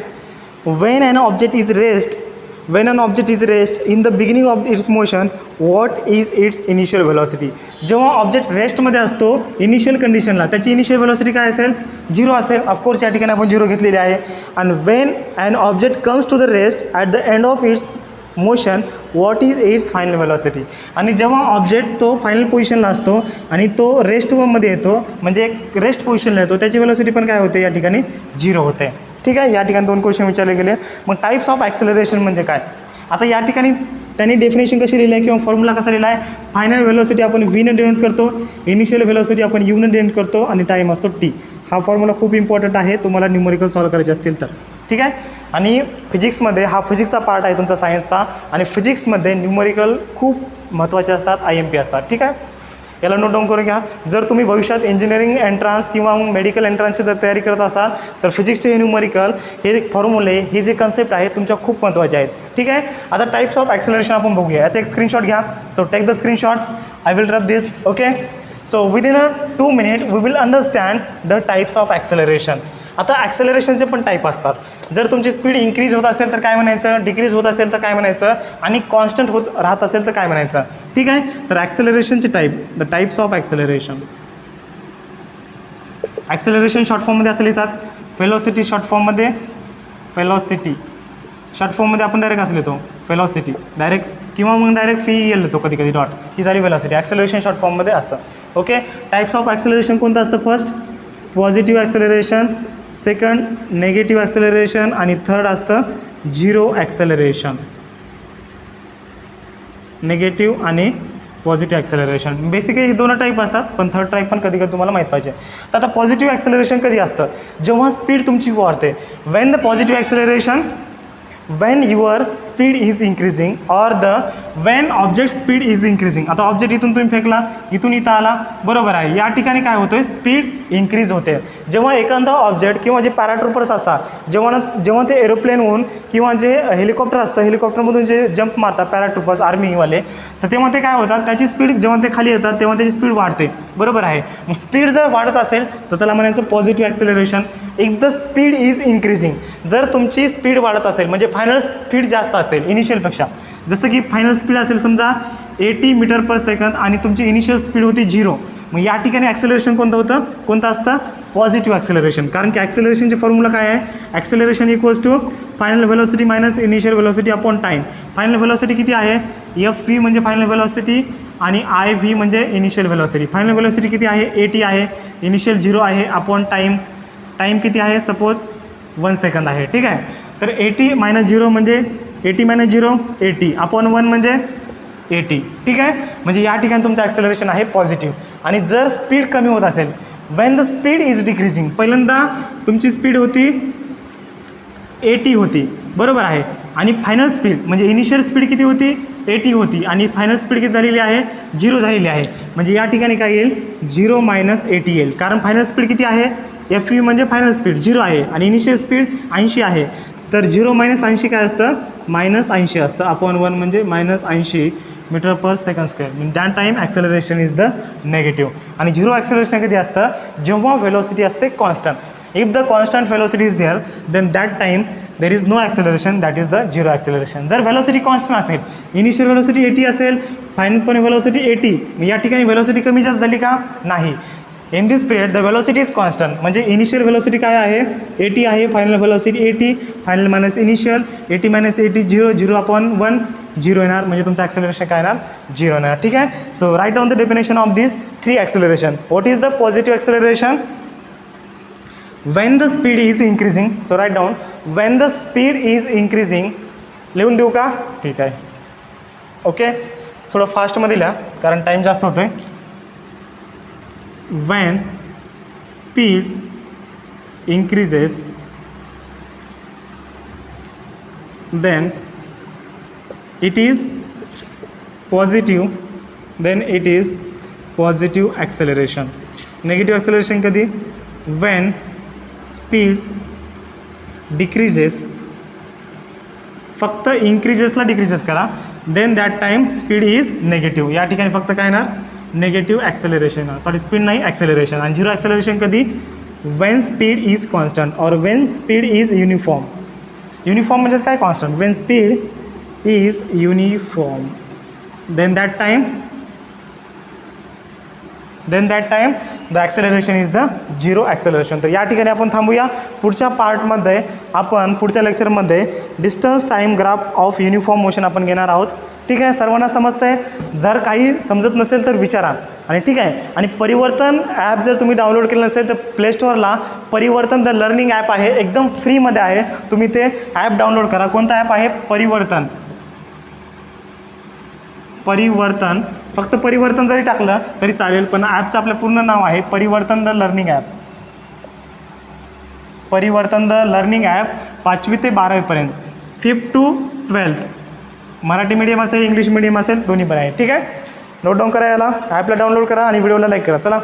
Speaker 2: when an object is rest in the beginning of its motion what is its initial velocity. जेव्हा ऑब्जेक्ट रेस्टमध्ये असतो इनिशियल कंडिशनला त्याची इनिशियल व्हेलॉसिटी काय असेल 0 असेल. ऑफकोर्स या ठिकाणी आपण 0 घेतलेली आहे. आणि when an object comes to the rest at the end of its motion what is its final velocity. आणि जेव्हा ऑब्जेक्ट तो फायनल पोझिशनला असतो आणि तो रेस्टमध्ये येतो म्हणजे रेस्ट पोझिशनला येतो त्याची व्हेलॉसिटी पण काय होते या ठिकाणी 0 होते. ठीक आहे, या ठिकाणी 2 क्वेश्चन विचारले गेले. मग टाईप्स ऑफ ॲक्सेलरेशन म्हणजे काय. आता या ठिकाणी त्यांनी डेफिनेशन कशी लिहिली आहे किंवा फॉर्म्युला कसा लिहिला आहे, फायनल व्हेलॉसिटी आपण व्हीनं डिनोट करतो, इनिशियल व्हेलॉसिटी आपण यूनं डिनोट करतो आणि टाईम असतो टी. हा फॉर्म्युला खूप इम्पॉर्टंट आहे तुम्हाला न्यूमेरिकल सॉल्व करायचे असतील तर. ठीक आहे, आणि फिजिक्समध्ये हा फिजिक्सचा पार्ट आहे तुमचा सायन्सचा आणि फिजिक्समध्ये न्यूमेरिकल खूप महत्त्वाचे असतात, IMP असतात. ठीक आहे, याला नोट डाऊन करून घ्या. जर तुम्ही भविष्यात इंजिनिअरिंग एंट्रान्स किंवा मेडिकल एंट्रान्सची जर तयारी करत असाल तर फिजिक्सचे हे न्यूमेरिकल हे फॉर्म्युले हे जे कन्सेप्ट आहेत तुमच्या खूप महत्त्वाचे आहेत. ठीक आहे, आता टाईप्स ऑफ ॲक्सेलरेशन आपण बघूया. याचा एक स्क्रीनशॉट घ्या. So take the screenshot, I will rub this. Okay, so within a 2 minute we will understand the types of acceleration. आता ॲक्सेलरेशनचे पण टाईप असतात. जर तुमची स्पीड इन्क्रीज होत असेल तर काय म्हणायचं, डिक्रीज होत असेल तर काय म्हणायचं आणि कॉन्स्टंट होत राहत असेल तर काय म्हणायचं. ठीक आहे, तर ॲक्सेलरेशनचे type, the types of acceleration. Acceleration short फॉर्ममध्ये असं लिहितात, वेलोसिटी शॉर्ट फॉर्ममध्ये, वेलोसिटी शॉर्ट फॉर्ममध्ये आपण डायरेक्ट असं लिहितो वेलोसिटी डायरेक्ट, किंवा मग डायरेक्ट FEL लिहितो कधी कधी डॉट, ही झाली वेलोसिटी. ॲक्सेलरेशन शॉर्ट फॉर्ममध्ये असं. ओके, टाईप्स ऑफ ॲक्सेलरेशन कोणतं असतं, first positive acceleration, second negative acceleration आणि थर्ड असतं झिरो ॲक्सेलरेशन. निगेटिव्ह आणि पॉझिटिव्ह ॲक्सेलरेशन, बेसिकली हे 2 टाईप असतात पण थर्ड टाईप पण कधी कधी तुम्हाला माहीत पाहिजे. तर आता पॉझिटिव्ह ॲक्सेलरेशन कधी असतं, जेव्हा स्पीड तुमची वाढते. Wien the positive acceleration when your speed is increasing or the when object speed is increasing. आता ऑब्जेक्ट इथून तुम्ही फेकला, इथून इथं आला, बरोबर आहे, या ठिकाणी काय होतं आहे स्पीड इन्क्रीज होते. जेव्हा एखादा ऑब्जेक्ट किंवा जे पॅराट्रूपर्स असतात जेव्हा ते एरोप्लेनहून किंवा जे हेलिकॉप्टर असतं हेलिकॉप्टरमधून जे जंप मारतात पॅराट्रूपर्स आर्मीवाले, तर तेव्हा ते काय होतात त्याची स्पीड जेव्हा ते खाली येतात तेव्हा त्याची स्पीड वाढते, बरोबर आहे. मग स्पीड जर वाढत असेल तर त्याला म्हणायचं positive acceleration. If the speed is increasing, जर तुमची स्पीड वाढत असेल म्हणजे फायनल स्पीड जास्त असेल इनिशियलपेक्षा, जसं की फायनल स्पीड असेल समजा 80 मीटर पर सेकंद आणि तुमची इनिशियल स्पीड होती 0, मग या ठिकाणी ॲक्सेलरेशन कोणतं असतं पॉझिटिव्ह ॲक्सेलरेशन. कारण की ॲक्सेलरेशनची फॉर्म्युला काय आहे, acceleration equals to final velocity minus initial velocity upon time. Final velocity किती आहे, FV म्हणजे फायनल व्हेलॉसिटी आणि IV म्हणजे इनिशियल व्हेलॉसिटी. फायनल व्हेलॉसिटी किती आहे 80 आहे, इनिशियल 0 आहे अपॉन टाईम किती आहे सपोज 1 सेकंद आहे. ठीक आहे, तर 80 - 0 म्हणजे 80 - 0 80 अपॉन 1 म्हणजे 80. ठीक आहे, म्हणजे या ठिकाणी तुमचं ॲक्सेलरेशन आहे पॉझिटिव्ह. आणि जर स्पीड कमी होत असेल, Wien the speed is decreasing, पहिल्यांदा तुमची स्पीड होती 80 होती, बरोबर आहे, आणि फायनल स्पीड म्हणजे इनिशियल स्पीड किती होती 80 होती आणि फायनल स्पीड किती झालेली आहे 0 झालेली आहे. म्हणजे या ठिकाणी काय येईल 0 - 80 येईल. कारण फायनल स्पीड किती आहे, FV म्हणजे फायनल स्पीड 0 आहे आणि इनिशियल स्पीड 80 आहे. तर 0 - 80 काय असतं -80 असतं अपॉन 1 म्हणजे -80 metre per second square. Mean that time acceleration is the negative. आणि झिरो ॲक्सेलरेशन कधी असतं, जेव्हा व्हेलॉसिटी असते constant. If the constant velocity is there then that time there is no acceleration, that is the zero acceleration. जर व्हेलॉसिटी कॉन्स्टंट असेल, इनिशियल व्हेलॉसिटी 80 असेल, फायनल पण व्हेलॉसिटी 80, या ठिकाणी व्हेलॉसिटी कमी जास्त झाली का, नाही. In this period the velocity is constant, म्हणजे इनिशियल व्हेलॉसिटी काय आहे 80 आहे, final velocity 80, final minus initial 80 - 80 0 0 upon 1 0 येणार, म्हणजे तुमचं ॲक्सेलरेशन काय येणार 0 येणार. ठीक आहे, so write down the definition of this 3 acceleration. What is the positive acceleration, when the speed is increasing, so write down when the speed is increasing. लिहून देऊ का, ठीक आहे, ओके, थोडं फास्टमध्ये लिहा कारण टाईम जास्त होतो आहे. when speed increases, then it is positive, then it is positive acceleration. Negative acceleration कधी? when speed decreases, फक्त increasesला decreases करा, then that time speed is negative. या ठिकाणी फक्त काय येणार? नेगेटिव्ह ॲक्सेलरेशन, सॉरी स्पीड नाही ॲक्सेलरेशन. आणि झिरो ॲक्सेलरेशन कधी? वेन स्पीड इज कॉन्स्टंट और when speed is uniform. Uniform म्हणजेच काय? Constant. When speed is uniform, then that time the acceleration is the zero acceleration. तर या ठिकाणी आपण थांबूया. पुढच्या पार्टमध्ये आपण पुढच्या लेक्चरमध्ये distance time graph of uniform motion आपण घेणार आहोत. ठीक आहे, सर्वांना समजतं आहे? जर काही समजत नसेल तर विचारा. आणि ठीक आहे, आणि परिवर्तन ॲप जर तुम्ही डाउनलोड केलं नसेल तर प्ले स्टोअरला परिवर्तन द लर्निंग ॲप आहे, एकदम फ्रीमध्ये आहे. तुम्ही ते ॲप डाउनलोड करा. कोणता ॲप आहे? परिवर्तन. फक्त परिवर्तन जरी टाकलं तरी चालेल, पण ॲपचं आपलं पूर्ण नाव आहे परिवर्तन द लर्निंग ॲप. परिवर्तन द लर्निंग ॲप 5वी ते 12वीपर्यंत, 5th to 12th. Marathi medium असेल, इंग्लिश मीडियम असेल, दोन्ही पण आहे. ठीक आहे, नोट डाऊन करा. याला ॲपला डाउनलोड करा आणि व्हिडिओला लाईक करा. चला.